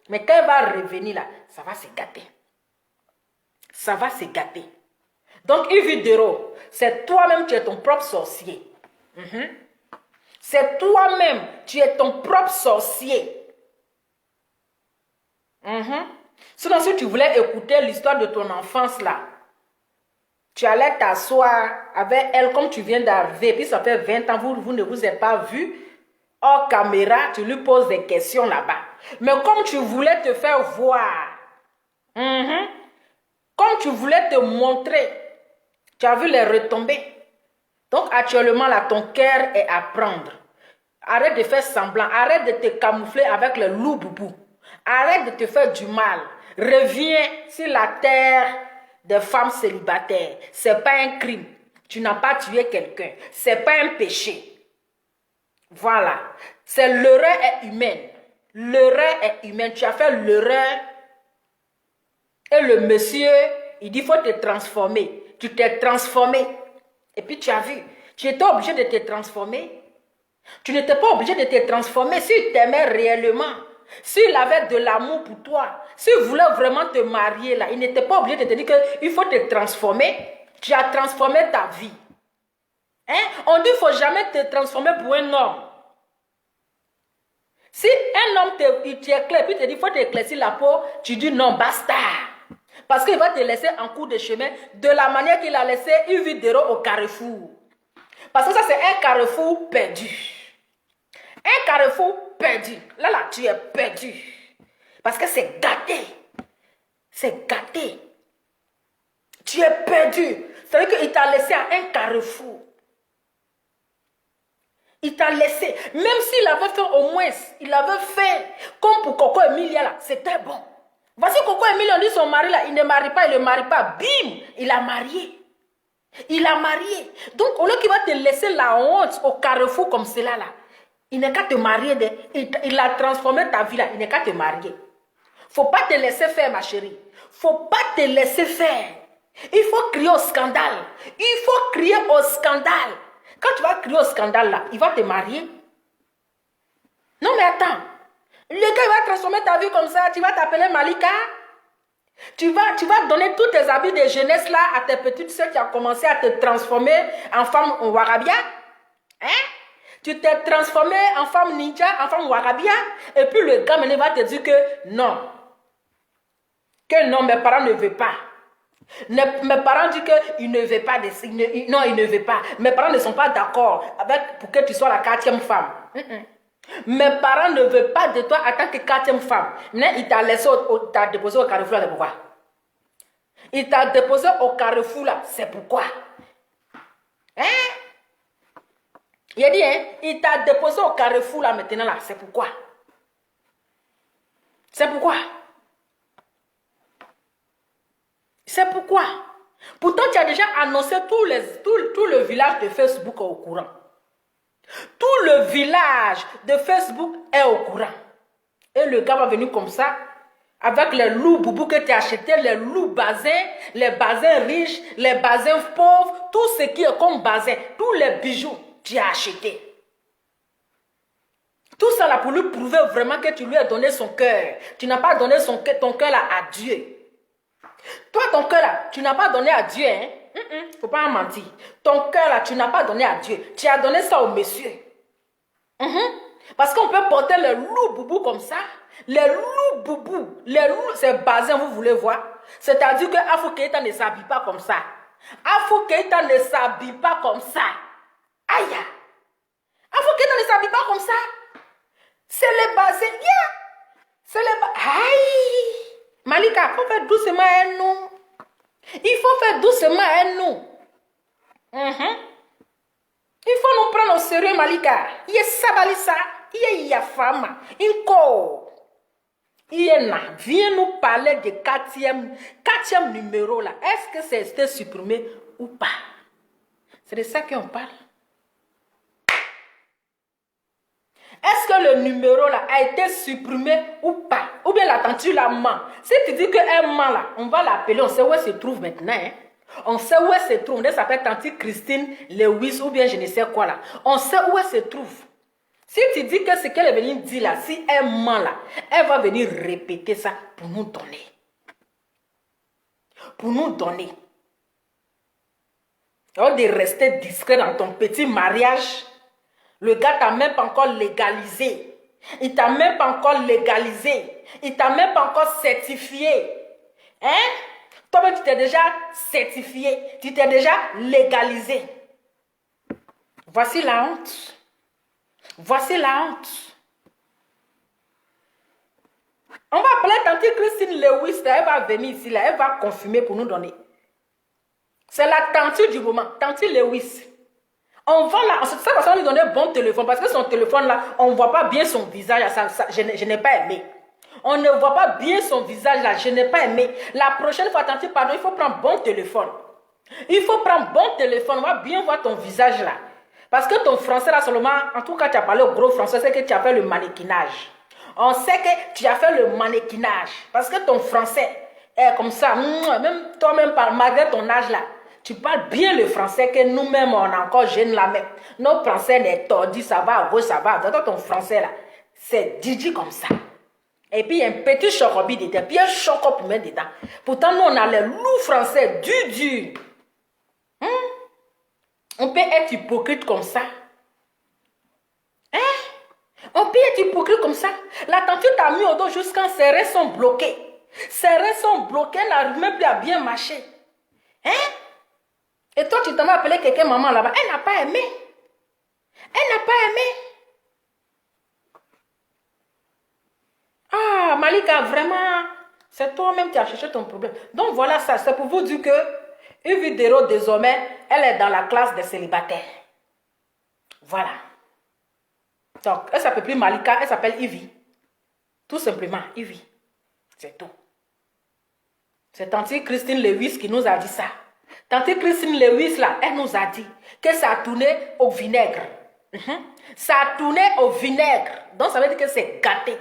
Mais quand elle va revenir là, ça va se gâter. Ça va se gâter. Donc Yvidero, c'est toi-même, tu es ton propre sorcier. C'est toi-même, tu es ton propre sorcier. Sinon, si tu voulais écouter l'histoire de ton enfance là, tu allais t'asseoir avec elle comme tu viens d'arriver, puis ça fait 20 ans, vous ne vous êtes pas vu. Hors caméra, tu lui poses des questions là-bas. Mais comme tu voulais te faire voir, comme tu voulais te montrer, tu as vu les retombées. Donc actuellement là, ton cœur est à prendre. Arrête de faire semblant, arrête de te camoufler avec le loup boubou. Arrête de te faire du mal. Reviens sur la terre des femmes célibataires. Ce n'est pas un crime. Tu n'as pas tué quelqu'un. Ce n'est pas un péché. Voilà. C'est l'erreur est humaine. L'erreur est humaine. Tu as fait l'erreur. Et le monsieur, il dit, il faut te transformer. Tu t'es transformé. Et puis tu as vu, tu étais obligé de te transformer. Tu n'étais pas obligé de te transformer. S'il t'aimait réellement, s'il avait de l'amour pour toi, s'il voulait vraiment te marier là, il n'était pas obligé de te dire qu'il faut te transformer. Tu as transformé ta vie. On dit qu'il ne faut jamais te transformer pour un homme. Si un homme t'éclaire, puis te dit qu'il faut t'éclaircir la peau, tu dis non, basta. Parce qu'il va te laisser en cours de chemin de la manière qu'il a laissé Yvidero au carrefour. Parce que ça, c'est un carrefour perdu. Un carrefour perdu. Là, tu es perdu. Parce que c'est gâté. C'est gâté. Tu es perdu. C'est-à-dire qu'il t'a laissé à un carrefour. Il t'a laissé. Même s'il avait fait au moins, il avait fait comme pour Coco Emilia là, c'était bon. Voici Coco Emilia, on dit son mari là, il ne marie pas, il ne marie pas. Bim, il a marié. Il a marié. Donc, au lieu qu'il va te laisser la honte au carrefour comme cela là, il n'est qu'à te marier. Il a transformé ta vie là, il n'est qu'à te marier. Faut pas te laisser faire, ma chérie. Faut pas te laisser faire. Il faut crier au scandale. Il faut crier au scandale. Quand tu vas crier au scandale là, il va te marier. Non mais attends. Le gars il va transformer ta vie comme ça. Tu vas t'appeler Malika. Tu vas donner tous tes habits de jeunesse là à tes petites soeurs qui ont commencé à te transformer en femme Warabia. Hein? Tu t'es transformé en femme ninja, en femme Warabia. Et puis le gars maintenant va te dire que non. Que non, mes parents ne veulent pas. Mes parents disent qu'ils ne veulent pas. Non, ils ne veulent pas. Mes parents ne sont pas d'accord pour que tu sois la 4e femme. Mes parents ne veulent pas de toi en tant que 4e femme. Maintenant, il t'a laissé, t'a déposé au carrefour là, c'est pourquoi? Il t'a déposé au carrefour là, c'est pourquoi? Hein? Il a dit, hein? Il t'a déposé au carrefour là maintenant là, c'est pourquoi? C'est pourquoi? C'est pourquoi. Pourtant, tu as déjà annoncé tout le village de Facebook au courant. Tout le village de Facebook est au courant. Et le gars va venir comme ça, avec les loups boubou que tu as achetés, les loups basins, les basins riches, les basins pauvres, tout ce qui est comme basin, tous les bijoux que tu as achetés. Tout ça là pour lui prouver vraiment que tu lui as donné son cœur. Tu n'as pas donné ton cœur là à Dieu. Toi, ton cœur là, tu n'as pas donné à Dieu, hein? Faut pas en mentir. Ton cœur là, tu n'as pas donné à Dieu. Tu as donné ça au monsieur. Parce qu'on peut porter les loups boubou comme ça. Les loups boubou, les loups, c'est basé, vous voulez voir. C'est-à-dire que Afou Keïta ne s'habille pas comme ça. Afou Keïta ne s'habille pas comme ça. Aïe! Afou Keïta ne s'habille pas comme ça. C'est les basés. Yeah. C'est les basés. Aïe! Malika, il faut faire doucement à nous. Il faut faire doucement à nous. Il faut nous prendre au sérieux, Malika. Il y a Sabalissa, il y a femme, Inko. Il y a viens nous parler de quatrième numéro là. Est-ce que c'est supprimé ou pas? C'est de ça qu'on parle. Est-ce que le numéro là a été supprimé ou pas? Ou bien la tante la ment. Si tu dis qu'elle ment là, on va l'appeler, on sait où elle se trouve maintenant. Hein? On sait où elle se trouve. Elle s'appelle tante Christine Lewis ou bien je ne sais quoi là. On sait où elle se trouve. Si tu dis que ce qu'elle est venue dire là, si elle ment là, elle va venir répéter ça pour nous donner. Pour nous donner. Alors de rester discret dans ton petit mariage. Le gars t'a même pas encore légalisé. Il t'a même pas encore légalisé. Il t'a même pas encore certifié. Hein? Toi-même, tu t'es déjà certifié. Tu t'es déjà légalisé. Voici la honte. Voici la honte. On va appeler tante Christine Lewis. Elle va venir ici. Là, elle va confirmer pour nous donner. C'est la tante du moment. Tante Lewis. On va là, cette façon, on lui donner un bon téléphone parce que son téléphone là, on ne voit pas bien son visage. Je n'ai pas aimé. On ne voit pas bien son visage là, je n'ai pas aimé. La prochaine fois, tante, pardon, il faut prendre bon téléphone. Il faut prendre bon téléphone, on va bien voir ton visage là. Parce que ton français là seulement, en tout cas tu as parlé au gros français, c'est que tu as fait le mannequinage. On sait que tu as fait le mannequinage. Parce que ton français est comme ça, même toi-même, malgré ton âge là. Tu parles bien le français que nous-mêmes, on est encore jeunes là. Mais nos français, les tordus, ça va à gauche, ça va à droite. Ton français là, c'est Didi comme ça. Et puis, il y a un petit chocobi dedans. Puis, un choco pour mettre dedans. Pourtant, nous, on a les loups français dur. On peut être hypocrite comme ça. Hein? On peut être hypocrite comme ça. La tante t'a mis au dos jusqu'à ses reins sont bloqués. Ses reins sont bloqués, elle n'arrive même plus à bien marcher. Hein? Et toi, tu t'en vas appeler quelqu'un maman là-bas. Elle n'a pas aimé. Elle n'a pas aimé. Ah, Malika, vraiment, c'est toi-même qui as cherché ton problème. Donc voilà ça, c'est pour vous dire que Uvidero, désormais, elle est dans la classe des célibataires. Voilà. Donc, elle s'appelle plus Malika, elle s'appelle Ivy. Tout simplement, Ivy. C'est tout. C'est tante Christine Lewis qui nous a dit ça. Tante Christine Lewis, là, elle nous a dit que ça a tourné au vinaigre. Ça a tourné au vinaigre. Donc, ça veut dire que c'est gâté.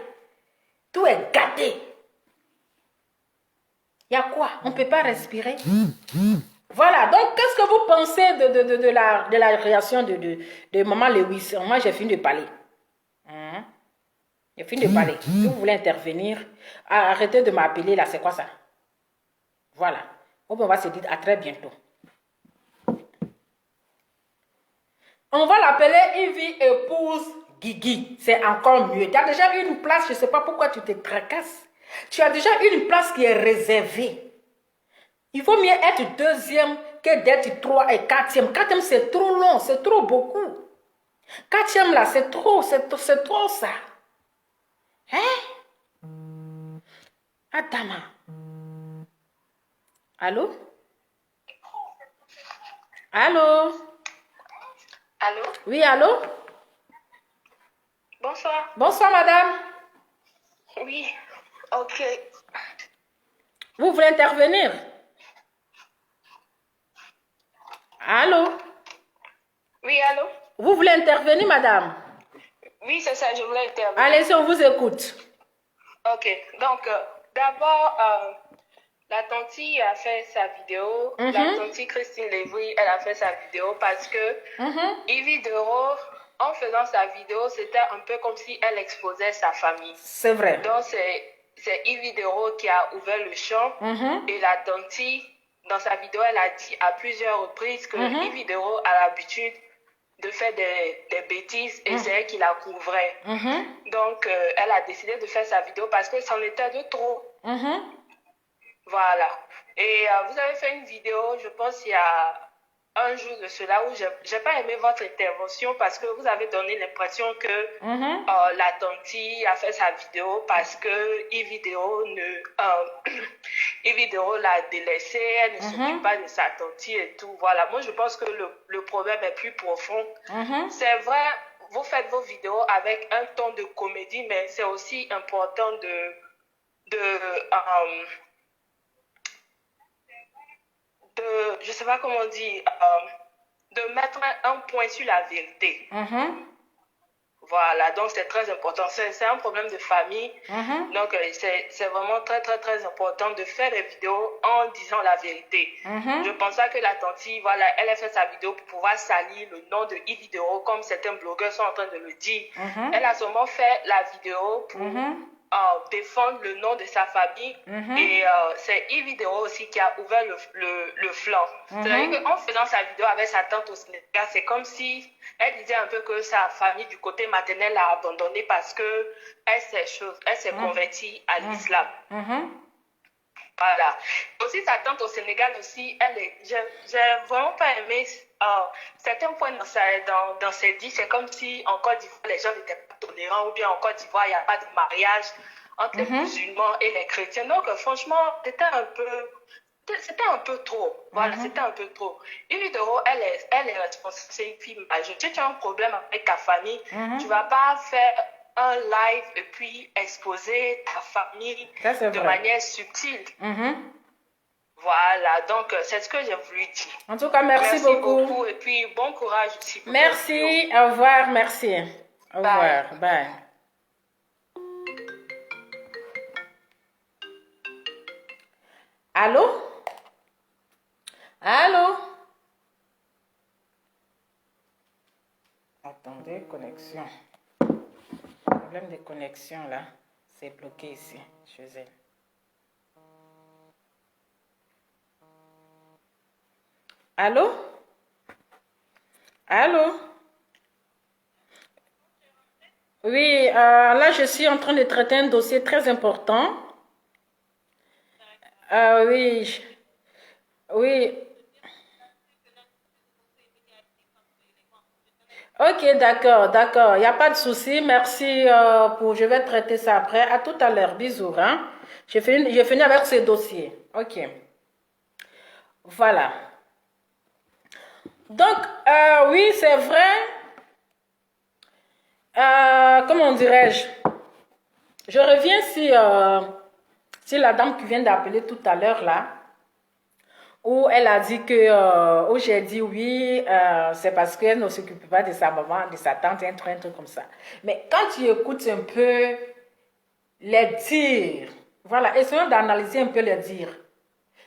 Tout est gâté. Il y a quoi? On ne peut pas respirer. Voilà. Donc, qu'est-ce que vous pensez de la réaction de maman Lewis? Moi, j'ai fini de parler. J'ai fini de parler. Si vous voulez intervenir, arrêtez de m'appeler là. C'est quoi ça? Voilà. On va se dire à très bientôt. On va l'appeler Ivy épouse Guigui. C'est encore mieux. Tu as déjà eu une place, je ne sais pas pourquoi tu te tracasses. Tu as déjà eu une place qui est réservée. Il vaut mieux être deuxième que d'être trois et quatrième. Quatrième, c'est trop long, c'est trop beaucoup. Quatrième, là, c'est trop ça. Hein? Adama. Allô? Allô? Allô? Oui, allô? Bonsoir. Bonsoir, madame. Oui, ok. Vous voulez intervenir? Allô? Oui, allô? Vous voulez intervenir, madame? Oui, c'est ça, je voulais intervenir. Allez-y, on vous écoute. Ok, donc d'abord, la tantille a fait sa vidéo. La tantille Christine Lévry, elle a fait sa vidéo parce que Ivy Dero, en faisant sa vidéo, c'était un peu comme si elle exposait sa famille. C'est vrai. Donc, c'est Ivy Dero qui a ouvert le champ. Et la tantille, dans sa vidéo, elle a dit à plusieurs reprises que Ivy Dero a l'habitude de faire des bêtises et c'est elle qui la couvrait. Donc, elle a décidé de faire sa vidéo parce que c'en était de trop. Voilà. Et vous avez fait une vidéo, je pense, il y a un jour de cela où j'ai pas aimé votre intervention parce que vous avez donné l'impression que la tantille a fait sa vidéo parce que Evideo l'a délaissée, elle ne s'occupe pas de sa tantille et tout. Voilà. Moi, je pense que le problème est plus profond. C'est vrai, vous faites vos vidéos avec un ton de comédie, mais c'est aussi important je sais pas comment on dit, de mettre un point sur la vérité. Voilà, donc c'est très important. C'est un problème de famille. Donc, c'est vraiment très, très, très important de faire des vidéos en disant la vérité. Je pense pas que la tantille, voilà, elle a fait sa vidéo pour pouvoir salir le nom de Ivy Dero, comme certains blogueurs sont en train de le dire. Elle a seulement fait la vidéo pour défendre le nom de sa famille. Et c'est Ivy Dero aussi qui a ouvert le flanc. C'est-à-dire qu'en faisant sa vidéo avec sa tante au Sénégal, c'est comme si elle disait un peu que sa famille du côté maternel l'a abandonnée parce que elle s'est convertie à l'islam. Voilà. Aussi, sa tante au Sénégal aussi, j'ai vraiment pas aimé certains points dans ses dits. C'est comme si en Côte d'Ivoire, les gens n'étaient pas tolérants ou bien en Côte d'Ivoire, il n'y a pas de mariage entre les musulmans et les chrétiens. Donc, franchement, c'était un peu trop. Voilà, c'était un peu trop. Évidemment, elle est responsable, c'est une fille majeure. Si tu as un problème avec ta famille, tu ne vas pas faire un live et puis exposer ta famille de manière subtile. Voilà, donc c'est ce que j'ai voulu dire. En tout cas, merci beaucoup. Et puis bon courage aussi. Merci, au revoir, merci. Au revoir, bye. Allô? Allô? Attendez, connexion. Problème de connexion là. C'est bloqué ici, chez elle. Allô? Allô? Oui, là je suis en train de traiter un dossier très important. Oui. Oui. Ok, d'accord. Il n'y a pas de souci. Merci je vais traiter ça après. À tout à l'heure. Bisous. Hein? J'ai fini avec ce dossier. Ok. Voilà. Donc, oui, c'est vrai. comment dirais-je? Je reviens sur la dame qui vient d'appeler tout à l'heure là, où elle a dit que, où j'ai dit oui, c'est parce qu'elle ne s'occupe pas de sa maman, de sa tante, un truc comme ça. Mais quand tu écoutes un peu les dires, voilà, essayons d'analyser un peu les dires.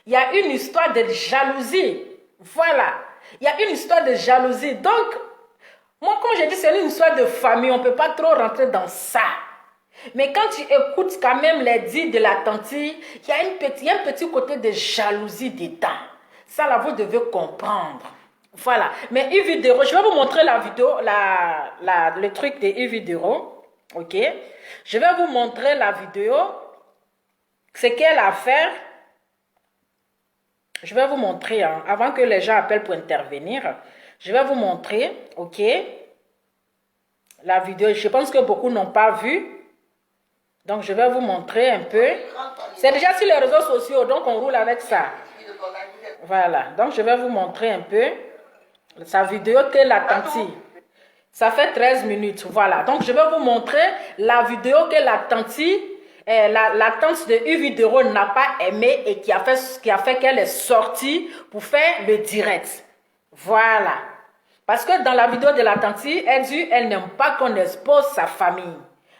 Il y a une histoire de jalousie, voilà, il y a une histoire de jalousie. Donc, moi, comme j'ai dit, c'est une histoire de famille, on ne peut pas trop rentrer dans ça. Mais quand tu écoutes quand même les dires de la tante, il y a un petit côté de jalousie dedans. Ça, là, vous devez comprendre. Voilà. Mais Yves Vidéro, je vais vous montrer la vidéo, le truc de Yves Vidéro. Ok. Je vais vous montrer la vidéo. Ce qu'elle a à faire. Je vais vous montrer, hein, avant que les gens appellent pour intervenir. Je vais vous montrer, ok. La vidéo, je pense que beaucoup n'ont pas vu. Donc, je vais vous montrer un peu. C'est déjà sur les réseaux sociaux, donc on roule avec ça. Voilà. Donc, je vais vous montrer un peu sa vidéo que la tante. Ça fait 13 minutes. Voilà. Donc, je vais vous montrer la vidéo que la tante, la tante de Uvidero n'a pas aimé et qui a fait qu'elle est sortie pour faire le direct. Voilà. Parce que dans la vidéo de la tante, elle dit elle n'aime pas qu'on expose sa famille.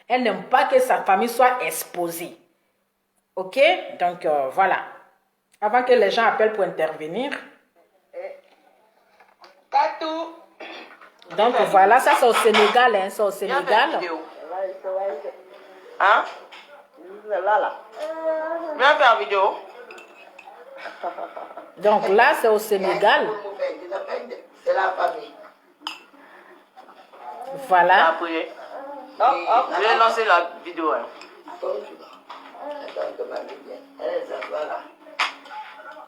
Elle n'aime pas que sa famille soit exposée. Ok? Donc, voilà. Avant que les gens appellent pour intervenir. Tatou. Donc, voilà. Ça, c'est au Sénégal. Hein, c'est au Sénégal. Hein? Là. Viens faire vidéo. Donc, là, c'est au Sénégal. C'est la famille. Voilà. Après. Je vais lancer la vidéo. Hein. Voilà.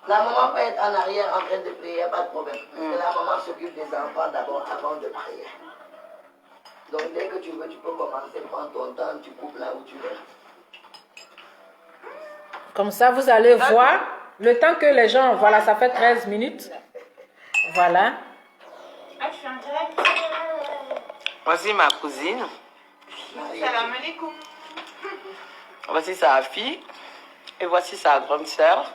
La maman peut être en arrière en train de prier, pas de problème. Parce que la maman s'occupe des enfants d'abord avant de prier. Donc dès que tu veux, tu peux commencer, prendre ton temps, tu coupes là où tu veux. Comme ça, vous allez voir le temps que les gens... Voilà, ça fait 13 minutes. Voilà. Voici ma cousine. Salam alaikum. Voici sa fille. Et voici sa grande sœur.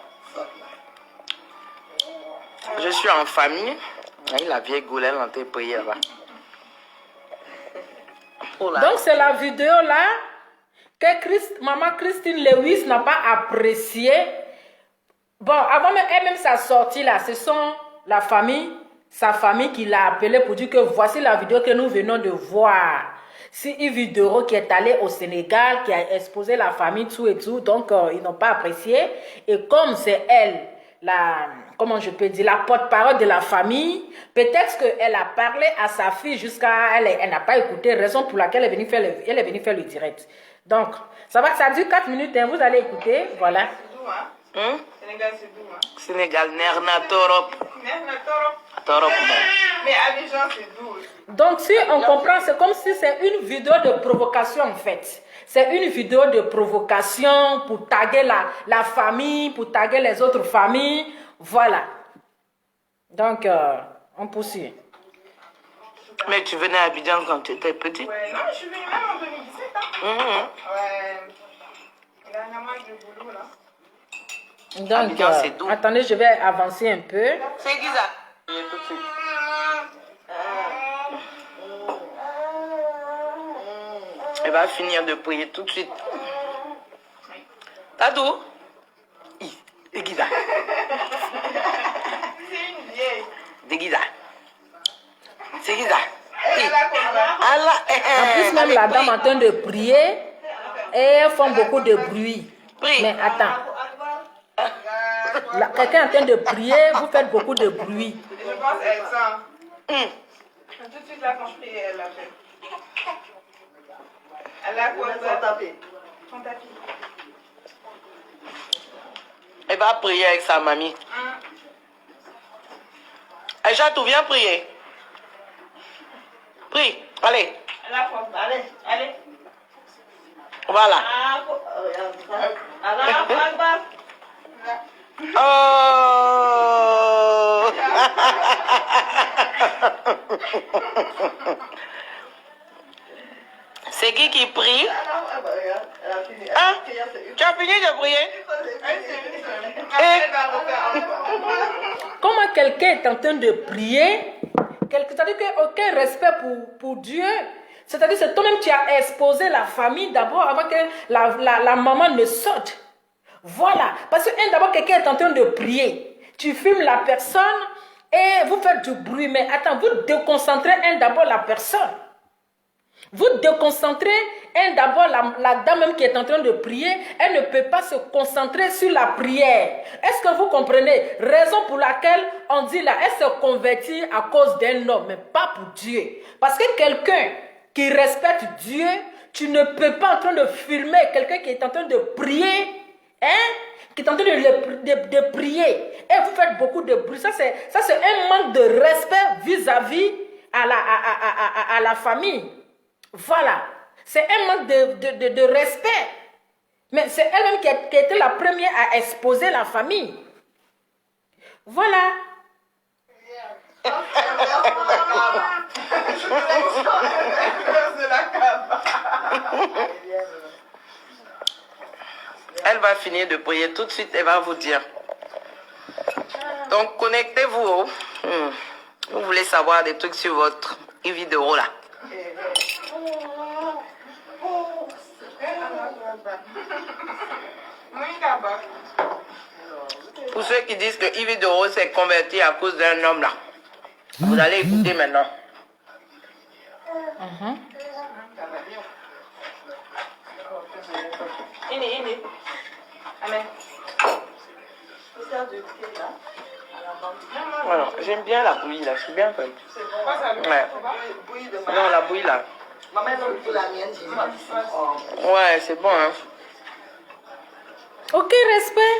Je suis en famille. Et la vieille goulette en train de prier là-bas. Donc, c'est la vidéo là que maman Christine Lewis n'a pas appréciée. Bon, avant même, elle-même sa sortie là, ce sont la famille, sa famille qui l'a appelée pour dire que voici la vidéo que nous venons de voir. C'est une vidéo qui est allée au Sénégal, qui a exposé la famille, tout et tout. Donc, ils n'ont pas apprécié. Et comme c'est elle, comment je peux dire, la porte-parole de la famille, peut-être qu'elle a parlé à sa fille jusqu'à... Elle n'a pas écouté, raison pour laquelle elle est venue faire le direct. Donc, ça dure 4 minutes, hein, vous allez écouter, voilà. C'est d'où, hein? Sénégal, c'est d'où, hein? Sénégal, Nerna Torop. Nerna Torop. Torop, Mais Abidjan, c'est d'où aussi? Donc, si on comprend, c'est comme si c'est une vidéo de provocation, en fait. C'est une vidéo de provocation pour taguer la famille, pour taguer les autres familles. Voilà. Donc, on poursuit. Mais tu venais à Abidjan quand tu étais petite? Ouais, non, je suis venue même en 2017, hein? Ouais. Dernièrement, avec le boulot, là. Donc, Abidjan, attendez, je vais avancer un peu. C'est qui ça? Tout de suite. Elle va finir de prier tout de suite. Tadou? Déguisa. C'est une vieille. Déguisa. C'est qui ça? En plus, même la dame est en train de prier et elles font beaucoup de bruit. Mais attends. Quelqu'un est en train de prier, vous faites beaucoup de bruit. Je pense qu'elle sent. Tout de suite, là, quand je prie, elle l'a fait. Elle a quoi? Son tapis. Son tapis. Elle va prier avec sa mamie. Aïcha, tu viens prier. Prie, allez. Elle a quoi? Allez. Voilà. Oh. qui prie. Hein? Tu as fini de prier? Comment quelqu'un est en train de prier, c'est-à-dire qu'aucun respect pour Dieu. C'est-à-dire que c'est toi-même qui as exposé la famille d'abord avant que la maman ne sorte. Voilà. Parce que d'abord, quelqu'un est en train de prier. Tu filmes la personne et vous faites du bruit. Mais attends, vous déconcentrez d'abord la personne. Vous déconcentrez d'abord la dame même qui est en train de prier. Elle ne peut pas se concentrer sur la prière. Est-ce que vous comprenez? Raison pour laquelle on dit là, elle se convertit à cause d'un homme, mais pas pour Dieu. Parce que quelqu'un qui respecte Dieu, tu ne peux pas en train de filmer quelqu'un qui est en train de prier, hein, qui est en train de prier, et vous faites beaucoup de bruit. Ça c'est un manque de respect vis-à-vis à la famille. Voilà, c'est un manque de respect. Mais c'est elle-même qui a été la première à exposer la famille. Voilà. Elle va finir de prier tout de suite, elle va vous dire. Donc connectez-vous. Vous voulez savoir des trucs sur votre vidéo là. Pour ceux qui disent que Yves Doro s'est converti à cause d'un homme là, vous allez écouter maintenant. Voilà, j'aime bien la bouillie là, c'est bien fait. Ouais. Non, la bouillie là. Ouais, c'est bon hein. Aucun respect.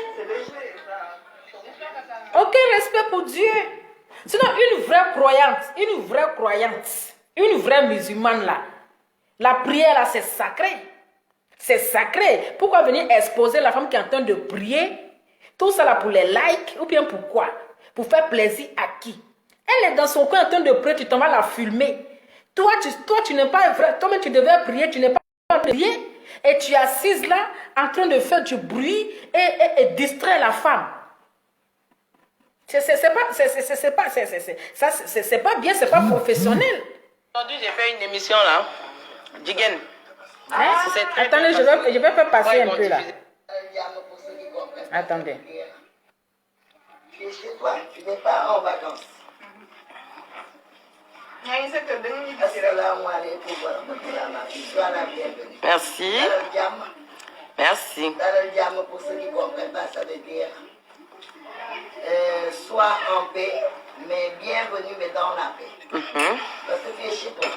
Aucun respect pour Dieu. Sinon, une vraie croyante, une vraie musulmane là, la prière là, c'est sacré. C'est sacré. Pourquoi venir exposer la femme qui est en train de prier? Tout ça là pour les likes ou bien pourquoi? Pour faire plaisir à qui? Elle est dans son coin en train de prier, tu t'en vas la filmer. Toi, tu n'es pas vrai. Toi-même, tu devais prier, tu n'es pas prier. Et tu es assise là, en train de faire du bruit et distraire la femme. C'est pas bien, c'est pas professionnel. Aujourd'hui, j'ai fait une émission là. Digen. Hein? Attendez, je vais faire passer un peu là. Attendez. Tu es chez toi, tu n'es pas en vacances. Merci. Merci. Pour ceux qui ne comprennent pas, ça veut dire sois en paix, mais bienvenue, mais dans la paix. Parce que tu es chez toi.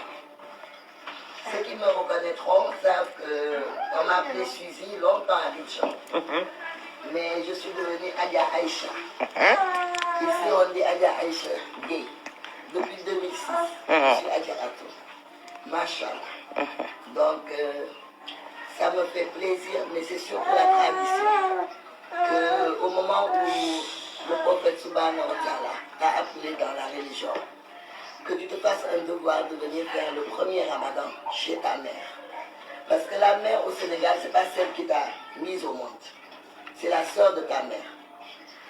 Ceux qui me reconnaîtront savent qu'on m'a appelé Suzy longtemps à Abidjan. Mais je suis devenue Adia Aïcha. Ici, on dit Adia Aïcha gay. Depuis 2006, je suis Adia Atou. Machallah. Donc, ça me fait plaisir, mais c'est surtout la tradition. Qu'au moment où le prophète Subhanahu wa Ta'ala t'a appelé dans la religion, que tu te fasses un devoir de venir faire le premier ramadan chez ta mère. Parce que la mère au Sénégal, ce n'est pas celle qui t'a mise au monde. C'est la sœur de ta mère.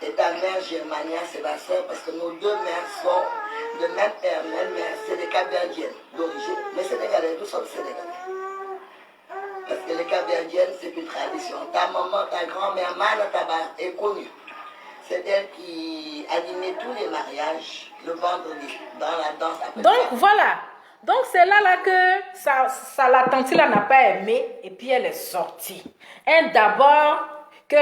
Et ta mère Germania, c'est ma sœur parce que nos deux mères sont de même père, même mère. C'est des Cap-Verdiennes d'origine. Les Sénégalais, nous sommes Sénégalais. Parce que les Cap-Verdiennes, c'est une tradition. Ta maman, ta grand-mère, Mana Tabar, est connue. C'est elle qui animait tous les mariages le vendredi dans la danse. Donc voilà. Donc c'est là que la tante là n'a pas aimé et puis elle est sortie. Et d'abord que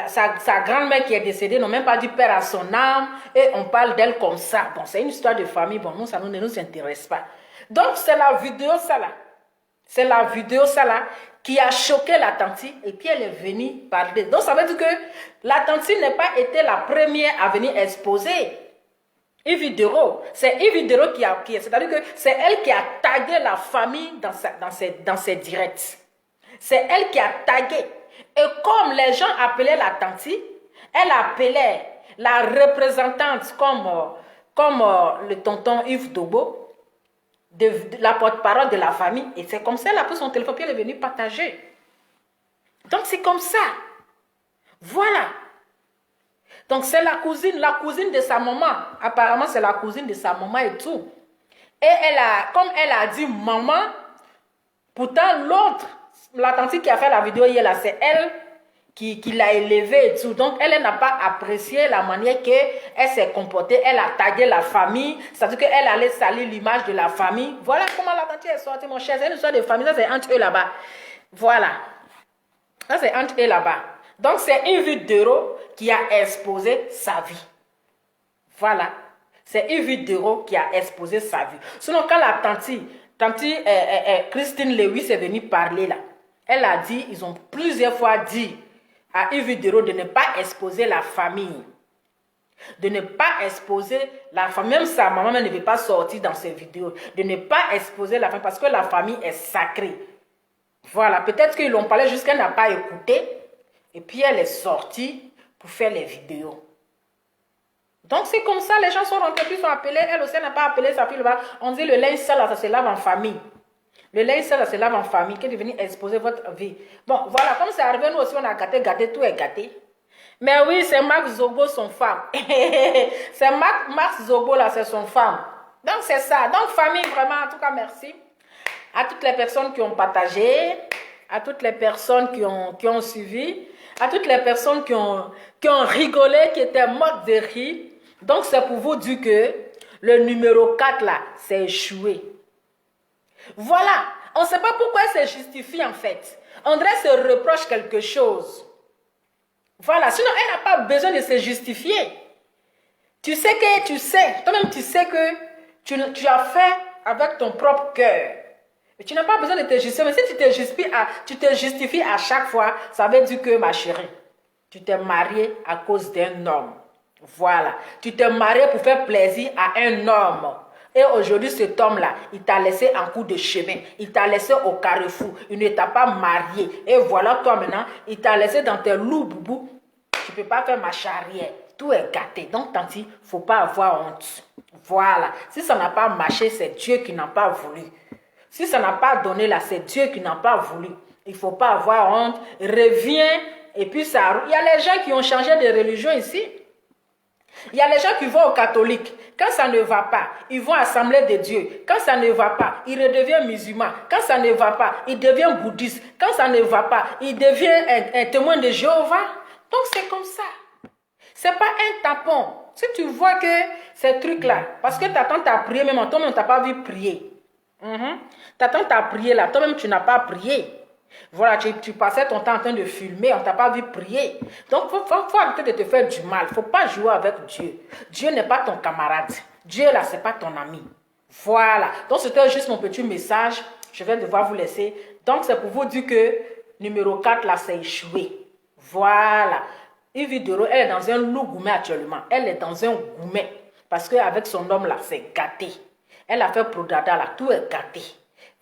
sa grand-mère qui est décédée n'a même pas dit père à son âme et on parle d'elle comme ça. Bon, c'est une histoire de famille, bon, nous, ça ne nous intéresse pas. Donc c'est la vidéo ça là. C'est la vidéo ça là qui a choqué la tante et puis elle est venue parler. Donc ça veut dire que la tante n'a pas été la première à venir exposer. Yves Doro, c'est Yves Doro c'est-à-dire que c'est elle qui a tagué la famille dans ses directs. C'est elle qui a tagué. Et comme les gens appelaient la tante, elle appelait la représentante comme le tonton Yves Dobo. de la porte-parole de la famille. Et c'est comme ça, elle a pris son téléphone, puis elle est venue partager. Donc, c'est comme ça. Voilà. Donc, c'est la cousine de sa maman. Apparemment, c'est la cousine de sa maman et tout. Et comme elle a dit maman, pourtant l'autre, la tante qui a fait la vidéo hier, là, c'est elle qui l'a élevée et tout. Donc, elle n'a pas apprécié la manière qu'elle s'est comportée. Elle a tagué la famille. C'est-à-dire qu'elle allait salir l'image de la famille. Voilà comment la tante est sortie, mon cher. C'est une histoire de famille. Ça, c'est entre eux là-bas. Voilà. Ça, c'est entre eux là-bas. Donc, c'est une vidéo qui a exposé sa vie. Voilà. C'est une vidéo qui a exposé sa vie. Sinon, quand la tante Christine Lewis est venue parler là, elle a dit, ils ont plusieurs fois dit à une vidéo de ne pas exposer la famille. De ne pas exposer la famille. Même sa maman ne veut pas sortir dans ces vidéos. De ne pas exposer la famille parce que la famille est sacrée. Voilà. Peut-être qu'ils l'ont parlé jusqu'à qu'elle n'a pas écouté. Et puis elle est sortie pour faire les vidéos. Donc c'est comme ça, les gens sont rentrés, puis sont appelés. Elle aussi n'a pas appelé sa fille. On dit le linge sale, ça se lave en famille. Le linge sale, ça se lave en famille. Qui est venu exposer votre vie. Bon, voilà, comme c'est arrivé, nous aussi, on a gâté, tout est gâté. Mais oui, c'est Marc Zogo, son femme. C'est Marc Zogo, là, c'est son femme. Donc c'est ça. Donc famille, vraiment, en tout cas, merci. À toutes les personnes qui ont partagé, à toutes les personnes qui ont suivi, à toutes les personnes qui ont rigolé, qui étaient mortes de rire. Donc, c'est pour vous dire que le numéro 4, là, c'est échoué. Voilà. On ne sait pas pourquoi elle se justifie, en fait. André se reproche quelque chose. Voilà. Sinon, elle n'a pas besoin de se justifier. Tu sais que tu sais. Toi-même, tu sais que tu as fait avec ton propre cœur. Et tu n'as pas besoin de te justifier. Mais si tu te justifies à chaque fois, ça veut dire que, ma chérie, tu t'es mariée à cause d'un homme. Voilà. Tu t'es mariée pour faire plaisir à un homme. Et aujourd'hui, cet homme-là, il t'a laissé en cours de chemin. Il t'a laissé au carrefour. Il ne t'a pas marié. Et voilà, toi maintenant, il t'a laissé dans tes loups boubou. Tu ne peux pas faire marche arrière. Tout est gâté. Donc, tanti, il ne faut pas avoir honte. Voilà. Si ça n'a pas marché, c'est Dieu qui n'a pas voulu. Si ça n'a pas donné là, c'est Dieu qui n'a pas voulu. Il ne faut pas avoir honte. Reviens. Et puis, ça. Il y a les gens qui ont changé de religion ici. Il y a les gens qui vont aux catholiques. Quand ça ne va pas, ils vont à l'Assemblée de Dieu. Quand ça ne va pas, ils redeviennent musulmans. Quand ça ne va pas, ils deviennent bouddhistes. Quand ça ne va pas, ils deviennent un témoin de Jéhovah. Donc c'est comme ça. Ce n'est pas un tapon. Si tu vois que ces trucs-là, parce que ta tante a prié, même toi-même, tu n'as pas vu prier. Ta tante a prié là, toi-même, tu n'as pas prié. Voilà, tu passais ton temps en train de filmer, on ne t'a pas vu prier. Donc, il faut arrêter de te faire du mal. Il ne faut pas jouer avec Dieu. Dieu n'est pas ton camarade. Dieu, là, ce n'est pas ton ami. Voilà. Donc, c'était juste mon petit message. Je vais devoir vous laisser. Donc, c'est pour vous dire que numéro 4, là, c'est échoué. Voilà. Yves Doro, elle est dans un loup gourmet actuellement. Elle est dans un gourmet. Parce qu'avec son homme, là, c'est gâté. Elle a fait Prodada, là, tout est gâté.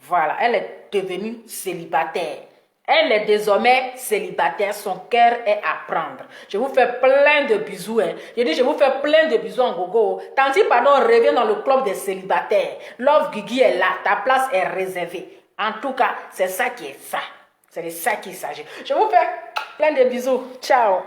Voilà, elle est devenue célibataire. Elle est désormais célibataire. Son cœur est à prendre. Je vous fais plein de bisous. Hein. Je dis, je vous fais plein de bisous en gogo. Tanti, pardon, reviens dans le club des célibataires. Love Guigui est là. Ta place est réservée. En tout cas, c'est ça qui est ça. C'est de ça qu'il s'agit. Je vous fais plein de bisous. Ciao.